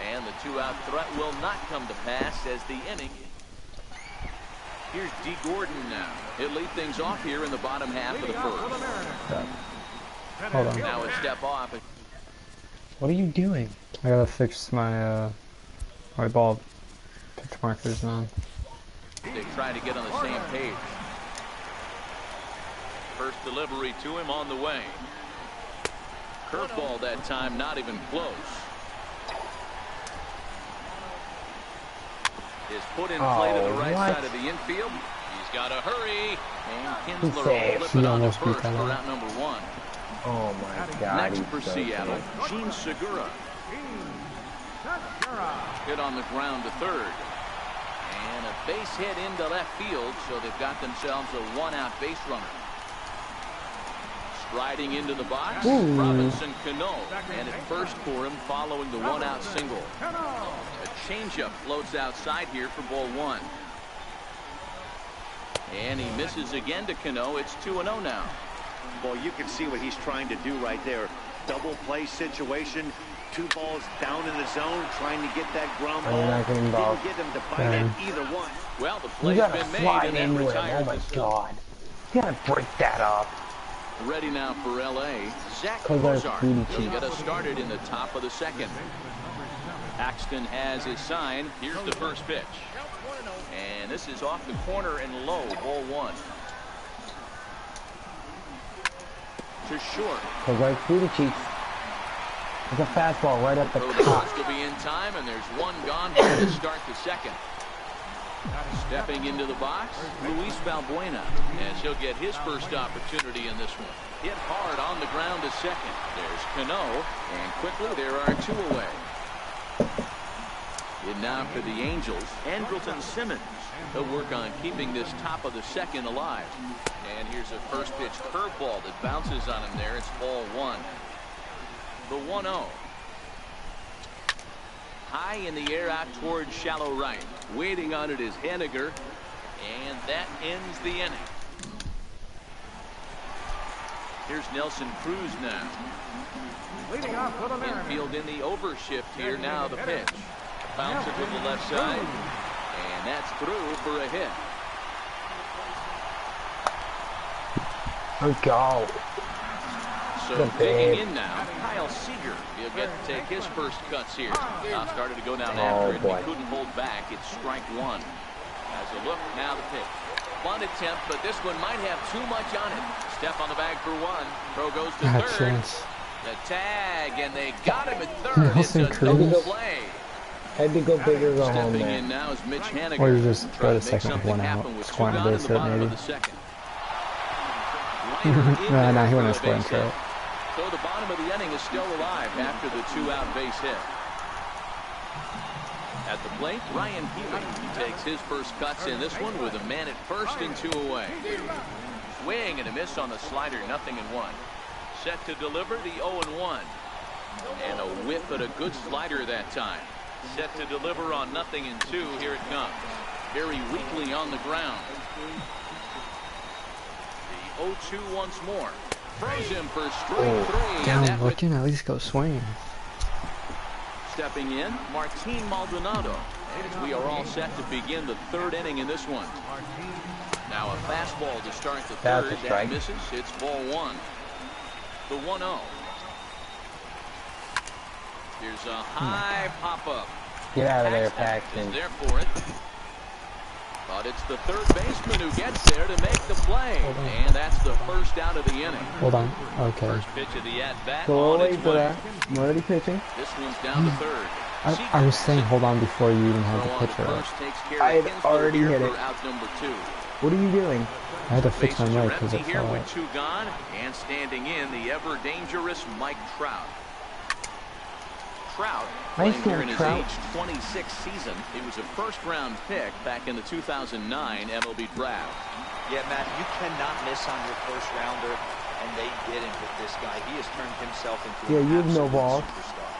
And the 2-out threat will not come to pass as the inning. Here's D. Gordon now. He'll lead things off here in the bottom half of the first. Hold on. Now a step off. What are you doing? I gotta fix my my ball pitch markers on. They try to get on the same page. First delivery to him on the way. Curveball that time, not even close. Is put in play to the right side of the infield. He's got to hurry. And Kinsler will flip it on to first for out number 1. Oh my God. Next for Seattle, Gene Segura. Hit on the ground to third. And a base hit into left field, so they've got themselves a 1-out base runner. Striding into the box, Robinson Cano. And at first for him following the 1-out single. A changeup floats outside here for ball 1. And he misses again to Cano. It's 2-0 now. Well, you can see what he's trying to do right there. Double play situation. 2 balls down in the zone, trying to get that ground ball. Didn't get him to bite it either one. Well, the You play's gotta been made, slide and that into it. retires Oh my this. God. You gotta break that up. Ready now for L.A. Zach 'Cause that's Cozart. booty He'll cheeks. get us started in the top of the second. Axton has his sign. Here's the first pitch. And this is off the corner and low, ball 1. To short. Cause like booty cheeks. There's a fastball right at the Throw the top. pitch will be in time, and there's one gone here to start the second. Stepping into the box, Luis Valbuena, as he'll get his first opportunity in this one. Hit hard on the ground to second. There's Cano, and quickly there are 2 away. And now for the Angels, Andrelton Simmons. He'll work on keeping this top of the second alive. And here's a first pitch curveball that bounces on him there. It's ball 1. The 1-0. High in the air out towards shallow right. Waiting on it is Henniger. And that ends the inning. Here's Nelson Cruz now. Leading off for the Mariners. Infield in the overshift here. Now the pitch. Bounce it to the left side. And that's through for a hit. Oh, go. So digging in now, Kyle Seager. He'll get to take his first cuts here. Now started to go down after it. He couldn't hold back. It's strike one. As a look, now the pitch. Bunt attempt, but this one might have too much on it. Step on the bag for one. Throw goes to third. The tag, and they got him at third. It's a double play. Had to go big or go home, Stepping man. in now is Mitch Haniger. Or you just go to second with one out. Score on a base hit, maybe. No, he went to score and throw. So the bottom of the inning is still alive after the 2-out base hit. At the plate, Ryan Healy takes his first cuts in this one with a man at first and 2 away. Swing and a miss on the slider, 0-1. Set to deliver the 0-1. And a whip at a good slider that time. Set to deliver on 0-2. Here it comes. Very weakly on the ground. The 0-2 once more. Throws him for strike 3. Down looking, at least go swing. Stepping in, Martin Maldonado. As we are all set to begin the 3rd inning in this one. Now a fastball to start the 3rd. That misses. It's ball 1. The 1-0. Here's a high pop-up. Get out of there, Paxton. Is there for it. But it's the 3rd baseman who gets there to make the play. And that's the first out of the inning. Hold on. Okay. First pitch of the at-bat. Go away for that. I'm already pitching. This one's down to 3rd. I was saying hold on before you even had the pitcher up. I had already hit it. Out number 2. What are you doing? I had to fix my mic because it here fell with out. 2 gone, and standing in the ever dangerous Mike Trout. Trout, playing here in his age 26 season. He was a first-round pick back in the 2009 MLB draft. Yeah, Matt, you cannot miss on your first rounder, and they didn't with this guy. He has turned himself into an you have no absolute balls. superstar.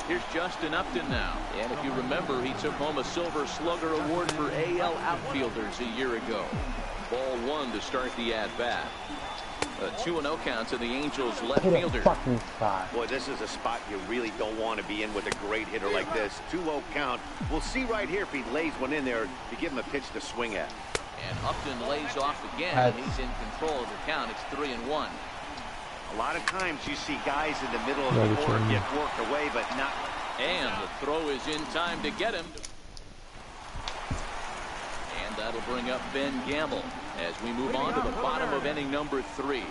Here's Justin Upton now. And if you remember, he took home a Silver Slugger Award for AL outfielders a year ago. Ball 1 to start the at-bat. A 2-0 count to the Angels left fielder. Fucking spot. Boy, this is a spot you really don't want to be in with a great hitter like this. 2-0 count. We'll see right here if he lays one in there to give him a pitch to swing at. And Upton lays off again. He's in control of the count. It's 3-1. A lot of times you see guys in the middle of the court get worked away, but not. And the throw is in time to get him. And that'll bring up Ben Gamble as we move on to the bottom of inning number 3.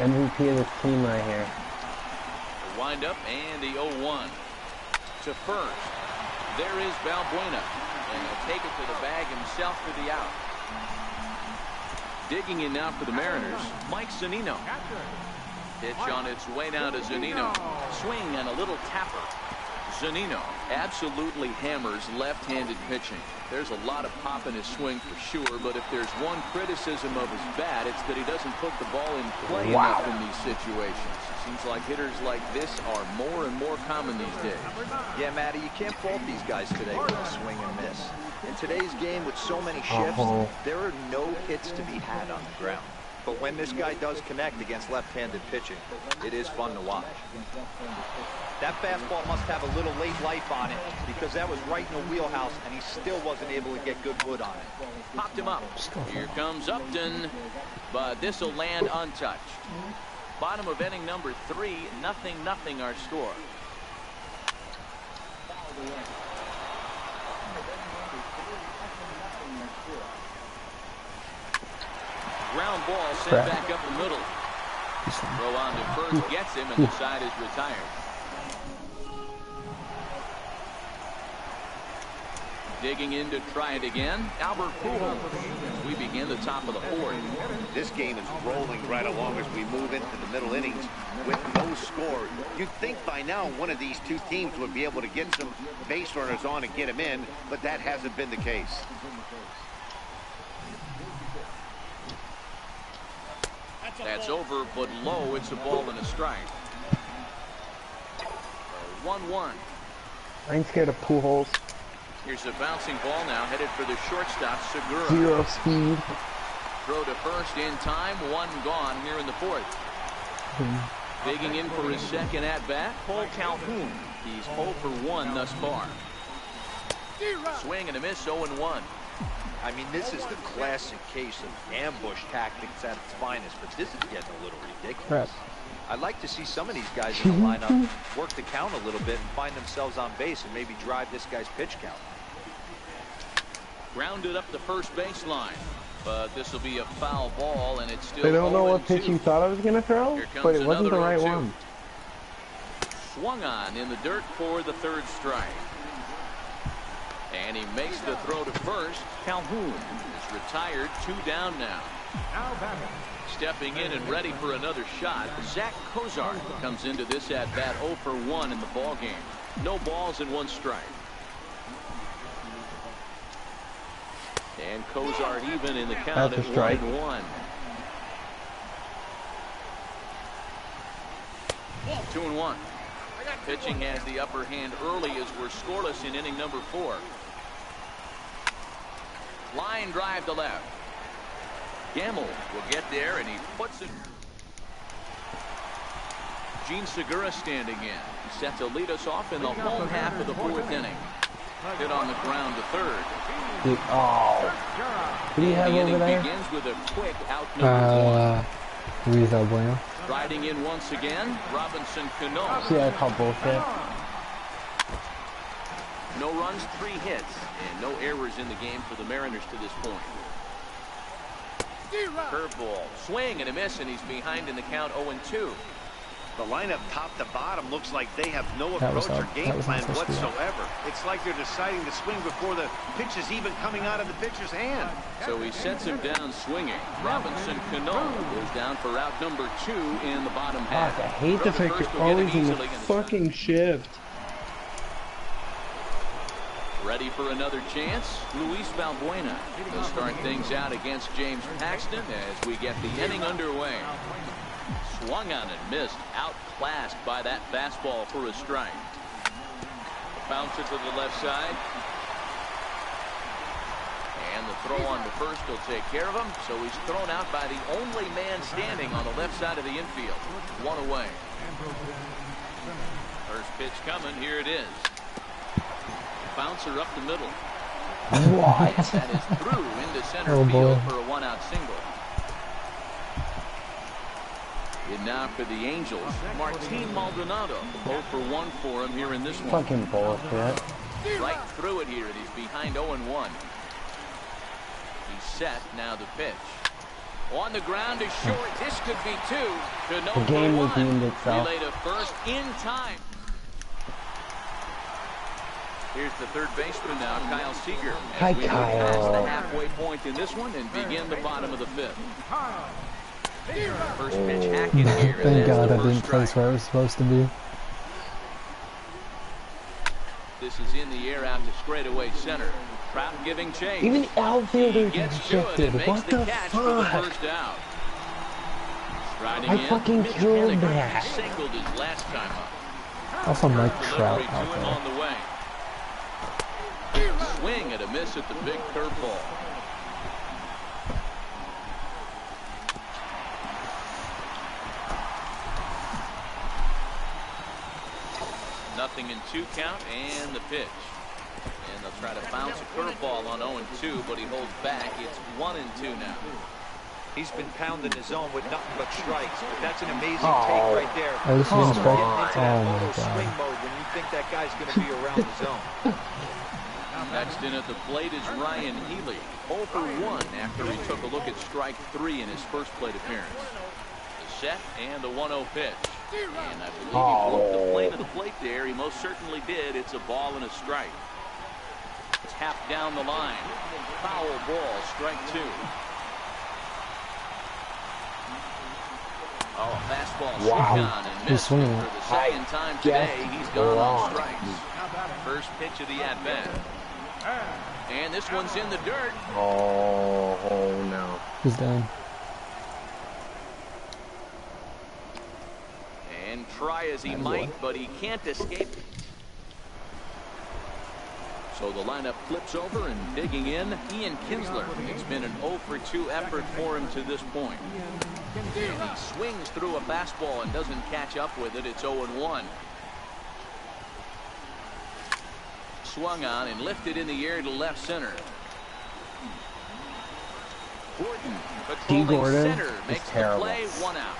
MVP of this team right here. The windup and the 0-1 to first. There is Balbuena, and he'll take it to the bag himself for the out. Digging in now for the Mariners, Mike Zunino. Pitch on its way now to Zunino. Swing and a little tapper. Zunino absolutely hammers left-handed pitching. There's a lot of pop in his swing for sure, but if there's one criticism of his bat, it's that he doesn't put the ball in play enough in these situations. It seems like hitters like this are more and more common these days. Yeah, Matty, you can't fault these guys today with a swing and miss. In today's game with so many shifts, there are no hits to be had on the ground. But when this guy does connect against left-handed pitching, it is fun to watch. That fastball must have a little late life on it because that was right in the wheelhouse and he still wasn't able to get good wood on it. Popped him up. Here comes Upton, but this will land untouched. Bottom of inning number 3, 0-0 our score. Ground ball sent back up the middle. Throw on to first gets him, and the side is retired. Digging in to try it again, Albert Pujols. We begin the top of the 4th. This game is rolling right along as we move into the middle innings with no score. You'd think by now one of these two teams would be able to get some base runners on and get them in, but that hasn't been the case. That's over, but low. It's a ball and a strike. 1-1. I ain't scared of Pujols. Here's a bouncing ball now, headed for the shortstop, Segura. 0 speed. Throw to first in time, 1 gone here in the 4th. Digging in for his second at-bat, Cole Calhoun. He's 0 for 1 thus far. Swing and a miss, 0-1. I mean, this is the classic case of ambush tactics at its finest, but this is getting a little ridiculous. I'd like to see some of these guys in the lineup work the count a little bit and find themselves on base and maybe drive this guy's pitch count. Grounded up the first baseline, but this will be a foul ball, and it's still. I don't know what pitch you thought I was gonna throw, but it wasn't the right one. Swung on in the dirt for the third strike. And he makes the throw to first. Calhoun is retired, 2 down now. Stepping in and ready for another shot, Zach Cozart comes into this at bat 0 for 1 in the ball game. No balls and 1 strike. And Cozart even in the count at 1-1. 2-1. Pitching has the upper hand early as we're scoreless in inning number 4. Line drive to left. Gamble will get there, and he puts it. Gene Segura standing in, set to lead us off in the home half of the 4th inning. Hit on the ground to third. Oh. Who do you have over there? Begins with a quick out number 1. Luis Bueno. Riding in once again, Robinson Cano. See, I call bullshit. No runs, 3 hits, and no errors in the game for the Mariners to this point. Curveball, swing and a miss, and he's behind in the count 0-2. The lineup top to bottom looks like they have no approach or game plan whatsoever. It's like they're deciding to swing before the pitch is even coming out of the pitcher's hand. So he sets him down swinging. Robinson Cano goes down for out number 2 in the bottom half. I hate the fact you're always in the fucking shift. Ready for another chance, Luis Valbuena will start things out against James Paxton as we get the inning underway. Swung on and missed, outclassed by that fastball for a strike. Bouncer to the left side. And the throw on to first will take care of him, so he's thrown out by the only man standing on the left side of the infield. 1 away. First pitch coming, here it is. Bouncer up the middle. What? That is through into center field for a 1-out single. And now for the Angels, Martin Maldonado. 0 for 1 for him here in this one. Fucking bullshit. Right through it here, and he's behind 0-1. He's set, now the pitch. On the ground is short. This could be 2. The game redeemed itself. Relay to first in time. Here's the third baseman now, Kyle Seager. Hi, we Kyle. move past the halfway point in this one and begin the bottom of the 5th. First pitch Hackett here. Thank God I didn't place where I was supposed to be. This is in the air out to straightaway center. Trout giving chase. Even outfielders gets shifted. to it and What the catch for the fuck? first out. Striding I in, fucking Mitch killed Haniger that. singled his last time up. Also, Mike Trout Delivery to out him there. on the way. Swing and a miss at the big curveball. Nothing in 2 count and the pitch. And they'll try to bounce a curveball on 0-2, but he holds back. It's 1-2 now. He's been pounding his zone with nothing but strikes, but that's an amazing take right there. Oh, this is Getting strike. into that Oh my auto swing God. mode when you think that guy's going to be around the zone. Next in at the plate is Ryan Healy. 0 for 1 after he took a look at strike 3 in his first plate appearance. The set and the 1-0 pitch. And I believe he broke the plane of the plate there. He most certainly did. It's a ball and a strike. Tapped down the line. Foul ball, strike 2. Oh, fastball swung on and missed. For the second time today, he's gone on strikes. First pitch of the at-bat. And this one's in the dirt. Oh no. He's down. And try as he might, but he can't escape. So the lineup flips over and digging in, Ian Kinsler. It's been an 0 for 2 effort for him to this point. He swings through a fastball and doesn't catch up with it. It's 0-1. Swung on and lifted in the air to left center. Gordon patrolling Gordon center is makes the terrible. play, 1 out.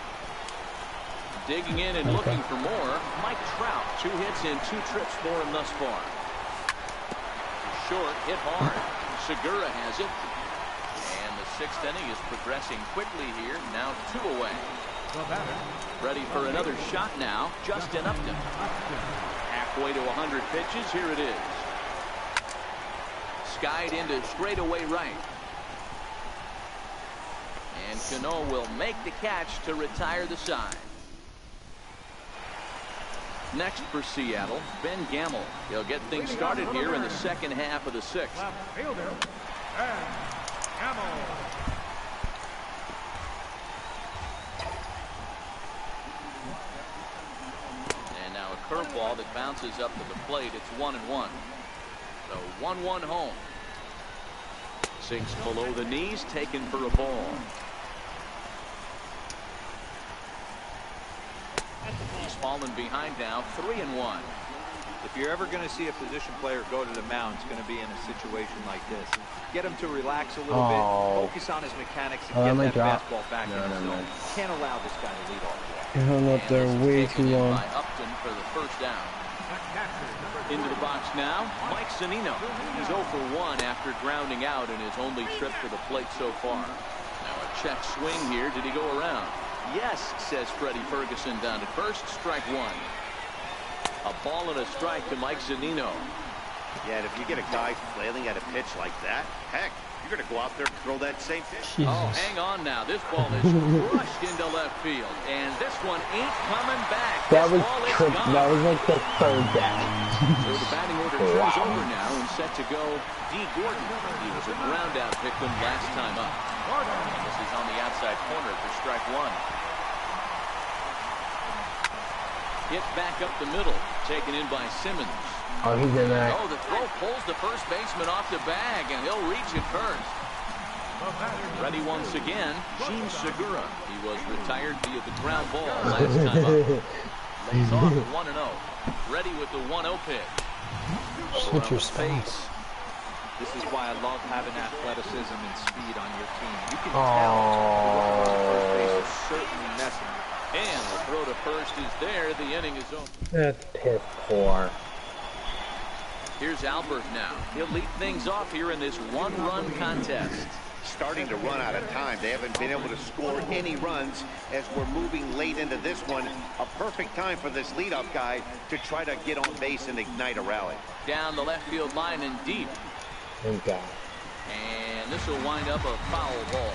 Digging in and looking for more, Mike Trout. 2 hits and 2 trips for him thus far. Short, hit hard. Segura has it. And the 6th inning is progressing quickly here. Now 2 away. Ready for another shot now. Justin Upton. Halfway to 100 pitches. Here it is. Skied into straightaway right. And Cano will make the catch to retire the side. Next for Seattle, Ben Gamel. He'll get things started here in the second half of the 6th. Left fielder, Ben Gamel. And now a curveball that bounces up to the plate. It's 1-1. So 1-1 home. Sinks below the knees, taken for a ball. He's fallen behind now, 3-1. If you're ever going to see a position player go to the mound, it's going to be in a situation like this. Get him to relax a little bit, focus on his mechanics, and get that fastball back in the zone. Can't allow this guy to lead off. Hung up there way too long. By Upton for the 1st down. Into the box now, Mike Zunino. He's 0 for 1 after grounding out in his only trip to the plate so far. Now a check swing here. Did he go around? Yes, says Freddie Ferguson down at first. Strike 1. A ball and a strike to Mike Zunino. Yeah, and if you get a guy flailing at a pitch like that, heck, you're going to go out there and throw that same pitch. Jesus. Oh, hang on now. This ball is crushed into left field. And this one ain't coming back. That This was ball is trick. gone. That was like the 3rd down. So the batting order turns over now and set to go D. Gordon. He was a ground out victim last time up. And this is on the outside corner for strike 1. Hit back up the middle, taken in by Simmons. Oh, he's in there. Oh, the throw pulls the first baseman off the bag, and he'll reach it first. Ready once again, Gene Segura. He was retired via the ground ball last time up. Lays off 1-0. Ready with the 1-0 pitch. Switch your space. This is why I love having athleticism and speed on your team. You can tell the first base is certainly messing. And the throw to first is there. The inning is over. That's piss poor. Here's Albert now. He'll lead things off here in this 1-run contest. Starting to run out of time. They haven't been able to score any runs as we're moving late into this one. A perfect time for this leadoff guy to try to get on base and ignite a rally. Down the left field line and deep. Thank God. And this will wind up a foul ball.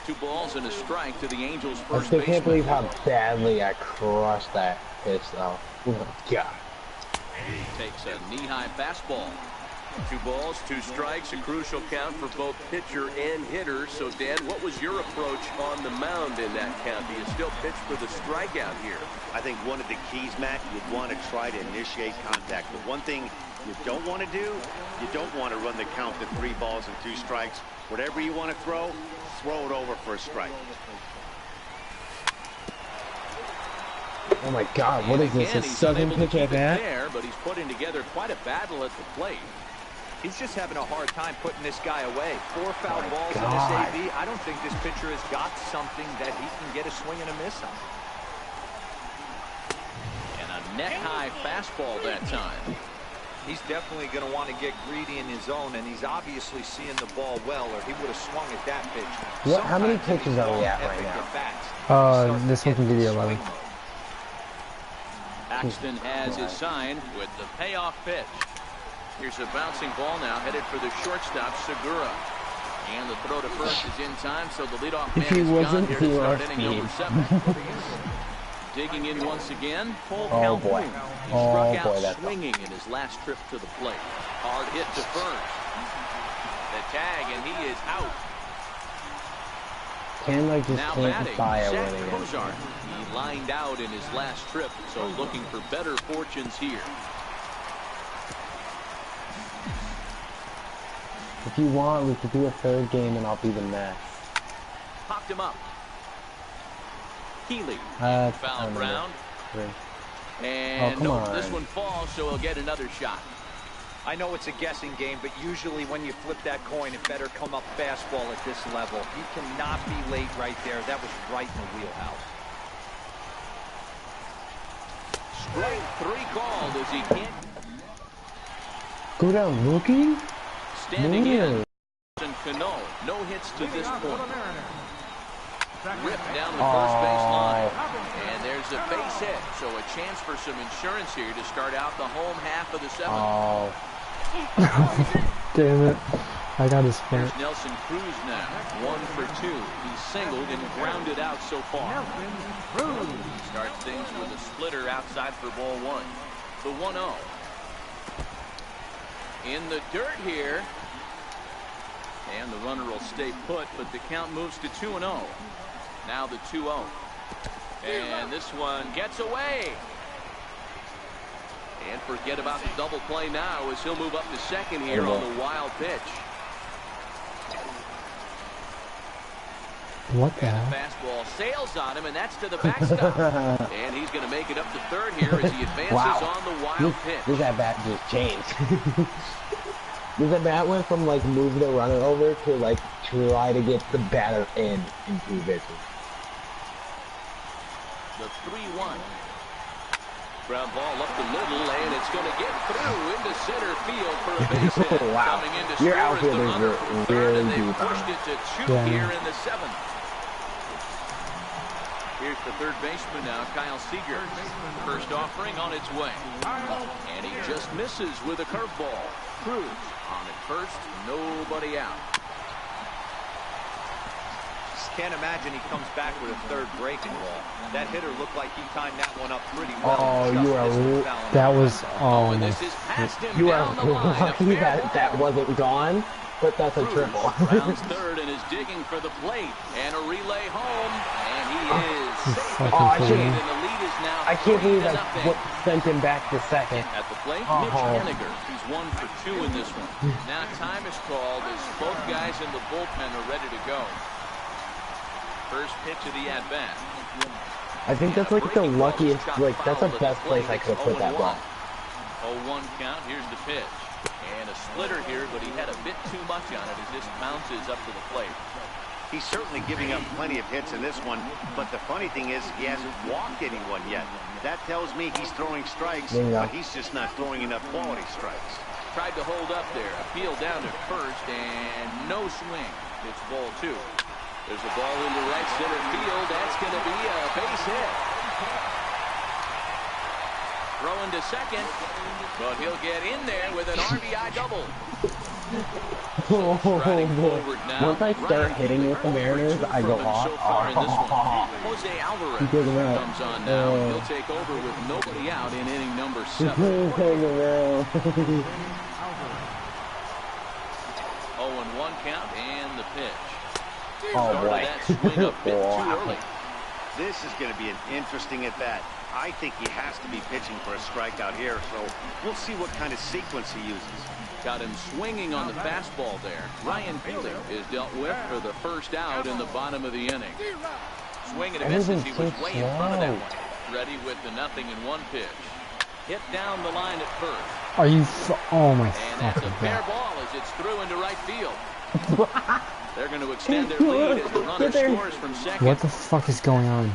2 balls and a strike to the Angels' I first still baseman. can't believe how badly I crushed that pitch, though. Oh my God. Takes a knee-high fastball. 2 balls, 2 strikes, a crucial count for both pitcher and hitter. So, Dan, what was your approach on the mound in that count? Do you still pitch for the strikeout here? I think one of the keys, Matt, you'd want to try to initiate contact. The one thing you don't want to do, you don't want to run the count to 3 balls and 2 strikes. Whatever you want to throw it over for a strike. Oh my God, what is this? Again, A he's 7 unable to pitch keep at it bat? there, but he's putting together quite a battle at the plate. He's just having a hard time putting this guy away. 4 foul balls in God. this AB. I don't think this pitcher has got something that he can get a swing and a miss on. And a neck-high fastball that time. He's definitely going to want to get greedy in his zone, and he's obviously seeing the ball well, or he would have swung at that pitch. What? How many Sometimes pitches are we at epic right now? at-bats, he starts This to one get can give you into 11. swing mode. Axton has his sign with the payoff pitch. Here's a bouncing ball now headed for the shortstop, Segura. And the throw to first is in time, so the leadoff man If he is wasn't gone here to start zero inning speed. number 7. Digging in once again, full Oh count. boy. He Oh struck out boy, that's swinging in his last trip to the plate. Hard hit to first. The tag, and he is out. Candler just Now can't batting, fire Zach winning it. Cozart. He lined out in his last trip, so looking for better fortunes here. If you want, we could do a 3rd game and I'll be the Mets. Popped him up. Healy. I Foul remember. ground. 3. And come no, on. this one falls, so he'll get another shot. I know it's a guessing game, but usually when you flip that coin, it better come up fastball at this level. You cannot be late right there. That was right in the wheelhouse. Strike 3 called as he can't Go down looking? standing Man. in. And Cano, no hits to this point. Ripped down the first base line. And there's a base hit, so a chance for some insurance here to start out the home half of the 7th. Oh. Damn it. I got his Here's foot. Nelson Cruz now, 1 for 2. He's singled and grounded out so far. Starts things with a splitter outside for ball 1. The 1-0. In the dirt here. And the runner will stay put, but the count moves to 2-0. Now the 2-0. And this one gets away. And forget about the double play now as he'll move up to second here on the wild pitch. What the And the hell? fastball sails on him, and that's to the backstop. And he's going to make it up to third here as he advances on the wild pitch. This at-bat just changed. This at-bat went from, like, move the runner over to, like, try to get the batter in 2 pitches. The 3-1. Ground ball up the middle, and it's going to get through into center field for a base hit. Wow. Coming in to Your score is the outfielders runner are from third, really and they deep. pushed it to 2 Yeah. here in the 7th. Here's the third baseman now, Kyle Seager. First offering on its way. And he just misses with a curveball. Cruz on at first, nobody out. Can't imagine he comes back with a third breaking ball. That hitter looked like he timed that one up pretty well. Oh, you are That was, oh And my. this is past him You are down the line. A lucky fair that that ball. wasn't gone, but that's a Cruz triple. rounds third and is digging for the plate. And a relay home. And he is safe. Fucking I kidding can't- me. And the lead is now I can't believe 3-0. that sent him back to second. At the plate, Oh. Mitch Haniger. He's 1 for 2 in this one. Now time is called as both guys in the bullpen are ready to go. First pitch of the at-bat. I think that's like the luckiest, like that's the best place I could have put that ball. 0-1 count. Here's the pitch. And a splitter here, but he had a bit too much on it as this bounces up to the plate. He's certainly giving up plenty of hits in this one, but the funny thing is he hasn't walked anyone yet. That tells me he's throwing strikes, Bingo. but he's just not throwing enough quality strikes. Tried to hold up there. Appeal down to first, and no swing. It's ball 2. There's a ball into right center field. That's going to be a base hit. Throwing to second, but he'll get in there with an RBI double. Oh, Striding boy. forward now. Once I start hitting with the Mariners, I go off. So far in this one. Jose Alvarez He took him out. comes on now. Oh. He'll take over with nobody out in inning number He's 7. hanging around. 0-1 count and the pitch. Oh Started boy. that swing a bit too Wow. early. This is going to be an interesting at-bat. I think he has to be pitching for a strikeout here, so we'll see what kind of sequence he uses. Got him swinging on the fastball there. Ryan Peely is dealt with for the first out in the bottom of the inning. Swing and a miss as he was way in front of that one. Ready with the 0-1 pitch. Hit down the line at first. Are you oh my And that's a fucking fair god. ball as it's through into right field. They're going to extend their lead as the runner scores from second. What the fuck is going on?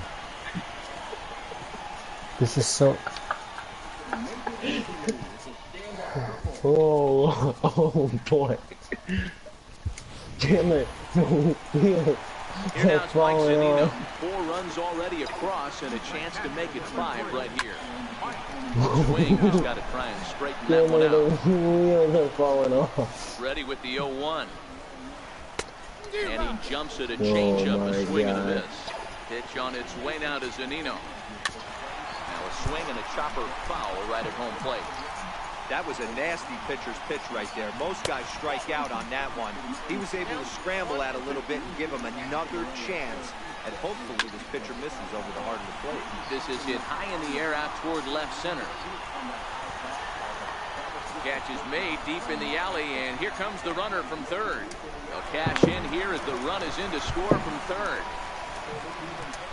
This is so. Oh, oh boy. Damn it. Here now That's it's Mike falling Zunino. off. 4 runs already across and a chance to make it 5 right here. Swing, he's got to try and straighten that Damn one it, the out. wheels are falling off. Ready with the 0-1. And he jumps at a changeup, my a swing and a God. miss. Pitch on its way now to Zunino. Now a swing and a chopper foul right at home plate. That was a nasty pitcher's pitch right there. Most guys strike out on that one. He was able to scramble at a little bit and give him another chance. And hopefully this pitcher misses over the heart of the plate. This is hit high in the air out toward left center. Catch is made deep in the alley, and here comes the runner from third. They'll cash in here as the run is in to score from third.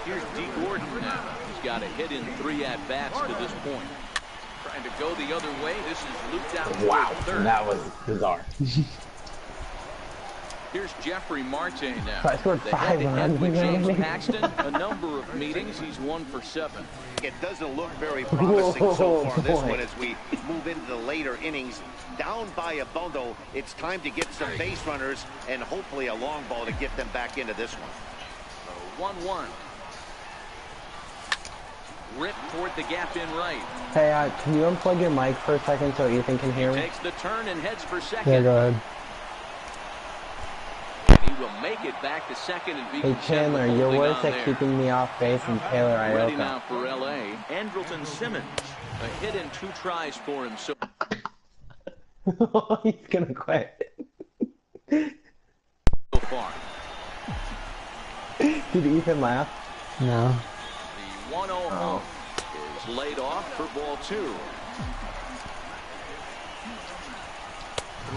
Here's D. Gordon now. He's got a hit in 3 at-bats to this point. Trying to go the other way. This is looped out Wow, toward third. that was bizarre. Here's Jeffrey Marte now. So I scored The 5 head-to-head runs with James again. Paxton. A number of meetings. He's 1 for 7. It doesn't look very promising so far this boy. one as we move into the later innings. Down by a bundle, it's time to get some base runners and hopefully a long ball to get them back into this one. 1-1. Rip toward the gap in right. Hey, can you unplug your mic for a second so Ethan can hear me? Takes the turn and heads for second. Yeah, go ahead. He will make it back to second and be Hey Chandler, you're worse at there. keeping me off base than Taylor Ready now Ioka. for LA. Andrelton Simmons. A hit and 2 tries for him so He's gonna quit. far. Did Ethan laugh? No. The 1-0 home is laid off for ball 2.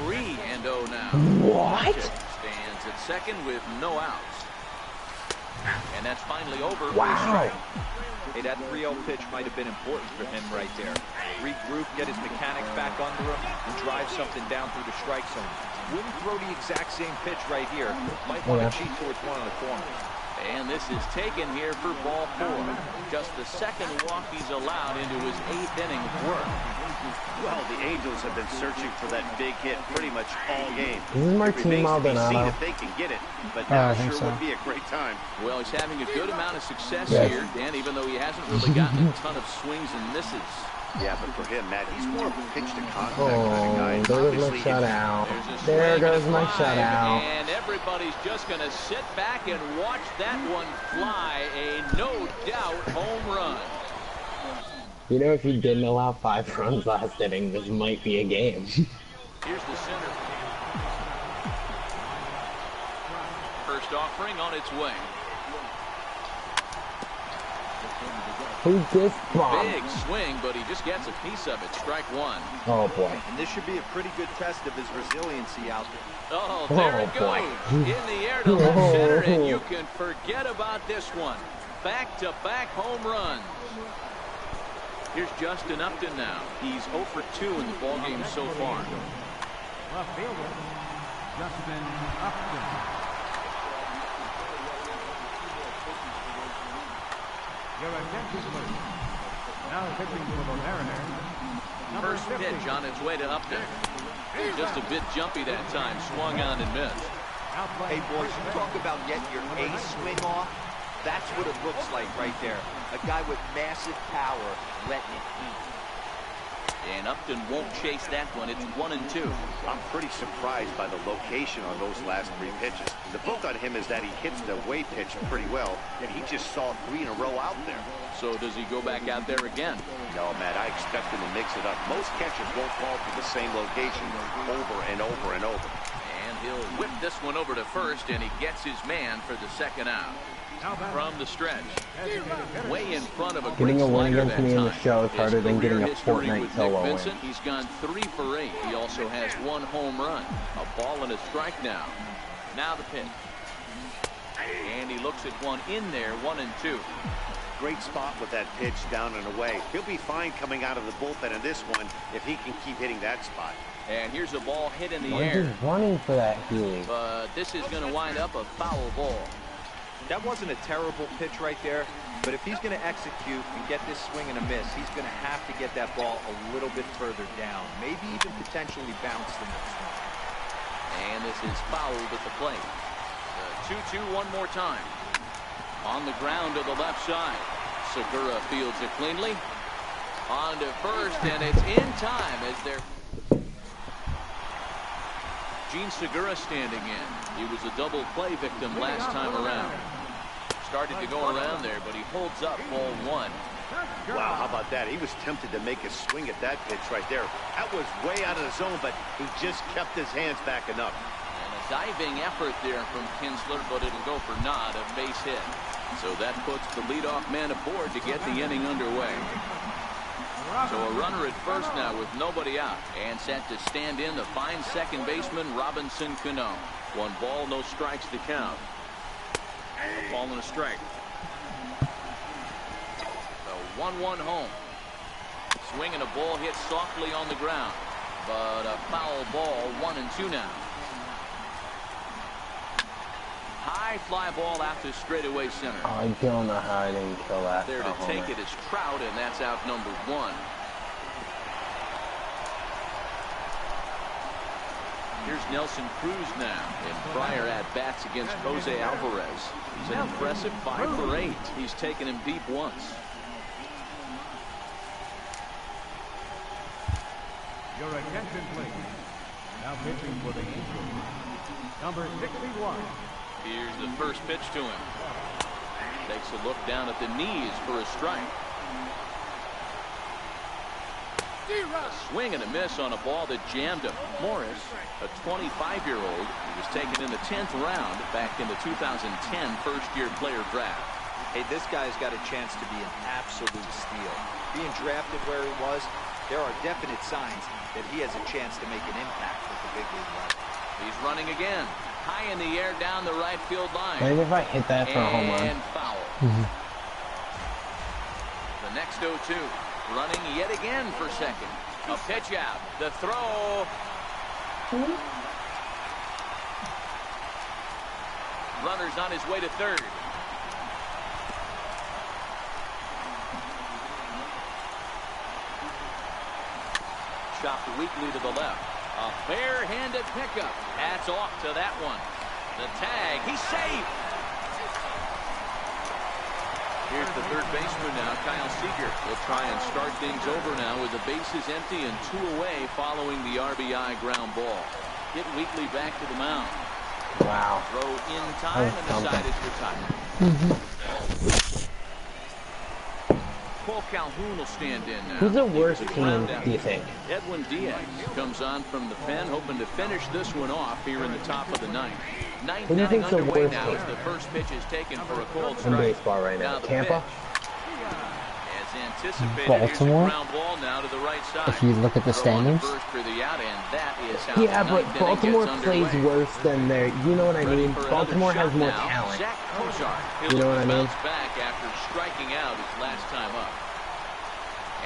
3-0 now. What? Stands at second with no outs. And that's finally over. Wow. Hey, that 3-0 pitch might have been important for him right there. Regroup, get his mechanics back under him, and drive something down through the strike zone. Wouldn't throw the exact same pitch right here. Might want to cheat towards one on the corner. And this is taken here for ball 4. Just the second walk he's allowed into his 8th inning of work. Well, the Angels have been searching for that big hit pretty much all game. This is Martin It remains to be seen Maldonado. if they can get it, but I now think sure so. would be a great time. Well, he's having a good amount of success Yes. here, Dan, even though he hasn't really gotten a ton of swings and misses. Yeah, but for him, Matt, he's more of a pitch to contact Oh, kind of guy. there goes Obviously, my if- shutout. There's a There swing goes and a my drive, shutout. and everybody's just going to sit back and watch that one fly. A no-doubt home run. You know, if he didn't allow 5 runs last inning, this might be a game. Here's the center. First offering on its way. Who's this bomb? Big swing, but he just gets a piece of it. Strike 1. Oh boy. And this should be a pretty good test of his resiliency out there. Oh, there it boy. goes. In the air to left center, and you can forget about this one. Back-to-back home runs. Here's Justin Upton now. He's 0 for 2 in the ballgame so far. Left fielder, Justin Upton. Your attention, please. Now pitching for the Mariners. Number First 50. pitch on its way to Upton. Just a bit jumpy that time. Swung on and missed. Hey, boys, you talk about getting your A swing off. That's what it looks like right there. A guy with massive power letting it eat. And Upton won't chase that one. It's 1 and 2. I'm pretty surprised by the location on those last 3 pitches. The book on him is that he hits the away pitch pretty well, and he just saw 3 in a row out there. So does he go back out there again? No, Matt, I expect him to mix it up. Most catchers won't fall to the same location over and over and over. And he'll whip this one over to first, and he gets his man for the second out. From the stretch. Way in front of a Getting great a win slider against that me in the time. show is His harder than getting career a history Fortnite with solo Nick win. Vincent, he's gone 3 for 8. He also has 1 home run. A ball and a strike now. Now the pitch. And he looks at one in there, 1 and 2. Great spot with that pitch down and away. He'll be fine coming out of the bullpen in this one if he can keep hitting that spot. And here's a ball hit in the Why air. is he running for that healing? But this is going to wind up a foul ball. That wasn't a terrible pitch right there, but if he's going to execute and get this swing and a miss, he's going to have to get that ball a little bit further down, maybe even potentially bounce the next one. And this is fouled at the plate. The 2-2 one more time. On the ground to the left side. Segura fields it cleanly. On to first, and it's in time as they're... Gene Segura standing in. He was a double play victim last time around. Started to go around there, but he holds up ball 1. Wow, how about that? He was tempted to make a swing at that pitch right there. That was way out of the zone, but he just kept his hands back enough. And a diving effort there from Kinsler, but it'll go for naught, a base hit. So that puts the leadoff man aboard to get the inning underway. So a runner at first now with nobody out. And set to stand in the fine second baseman, Robinson Cano. 1 ball, no strikes to count. A ball and a strike. The 1-1 home. Swinging a ball hit softly on the ground, but a foul ball. 1-2 now. High fly ball out to straightaway center. I don't know how I didn't kill that. There to take it is Trout, and that's out number 1. Here's Nelson Cruz now in prior at-bats against Jose Alvarez. He's an impressive 5 for 8. He's taken him deep once. Your attention, please. Now pitching for the Yankees, number 61. Here's the first pitch to him. Takes a look down at the knees for a strike. A swing and a miss on a ball that jammed him. Morris, a 25-year-old, he was taken in the 10th round back in the 2010 first-year player draft. Hey, this guy's got a chance to be an absolute steal. Being drafted where he was, there are definite signs that he has a chance to make an impact with the big league level. He's running again. High in the air down the right field line. Maybe if I hit that for a home run. And foul. The next 0-2. Running yet again for second. A pitch out. The throw. Runner's on his way to third. Chopped weakly to the left. A bare-handed pickup. That's off to that one. The tag. He's safe. Here's the third baseman now, Kyle Seager. Will try and start things over now with the bases empty and 2 away following the RBI ground ball. Hit weakly back to the mound. Wow. Throw in time and the side is retired. Paul Calhoun will stand in now. Who's the worst team, do you think? Edwin Diaz comes on from the pen, hoping to finish this one off here in the top of the ninth. Who do you think's the worst now team as the first pitch is taken for a cold in strike. baseball right now? Tampa? As anticipated, Baltimore? ground ball now to the right side. If you look at the standings. For the out, and that is how Yeah, the but ninth Baltimore inning gets plays underway. worse than their. You know what I Ready mean? for Baltimore another has more shot now. talent. Zach Kozar. You know what I mean? Bounce back after striking out his last time up.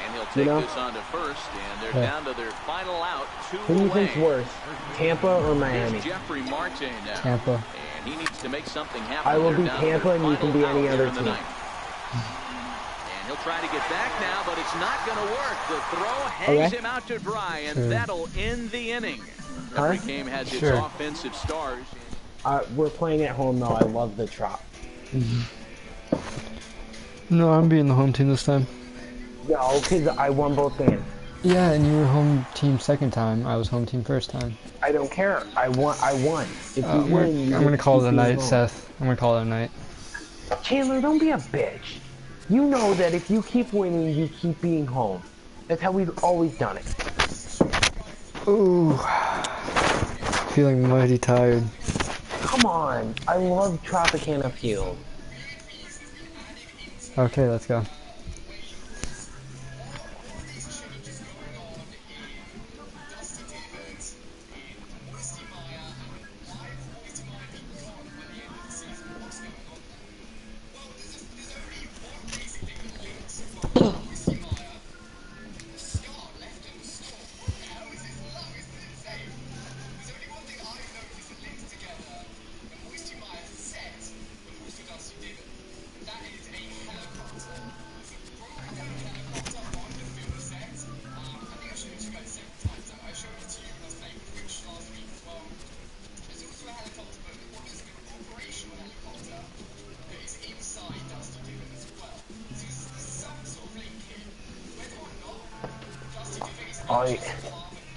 And he'll take You know? this on to first, and they're down to their final out, 2 Who do you away. think's worse, Tampa or Miami? Here's Jeffrey Marte now. Tampa. And he needs to make something happen. I will They're be down to Tampa their and you can final be out any here other in the team. ninth. And he'll try to get back now, but it's not going to work. The throw hangs him out to dry, and that'll end the inning. Every game has its offensive stars. We're playing at home, though. I love the Trop. No, I'm being the home team this time. No, because I won both games. Yeah, and you were home team second time. I was home team first time. I don't care. I won. If you win, you I'm gonna call it a keep being night, home. Seth. I'm gonna call it a night. Chandler, don't be a bitch. You know that if you keep winning, you keep being home. That's how we've always done it. Ooh, feeling mighty tired. Come on. I love Tropicana Field. Okay, let's go.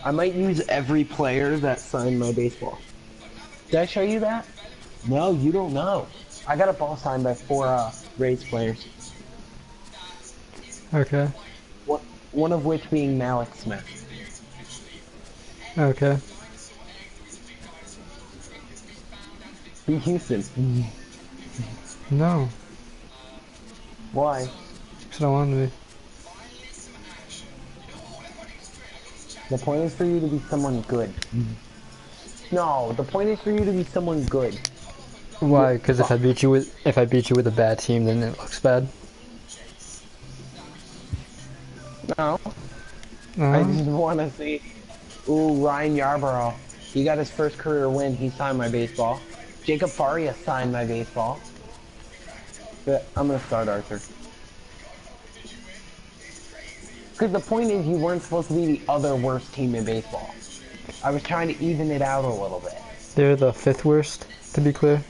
I might use every player that signed my baseball. Did I show you that? No, you don't know. I got a ball signed by 4 Rays players. Okay. One of which being Malik Smith. Okay. Be Houston. No. Why? Because I wanted to be. The point is for you to be someone good. No, the point is for you to be someone good. Why? Because if I beat you with a bad team, then it looks bad. No, I just want to see. Ooh, Ryan Yarborough. He got his first career win. He signed my baseball. Jacob Faria signed my baseball. But I'm gonna start Arthur. Because the point is, you weren't supposed to be the other worst team in baseball. I was trying to even it out a little bit. They're the 5th worst, to be clear.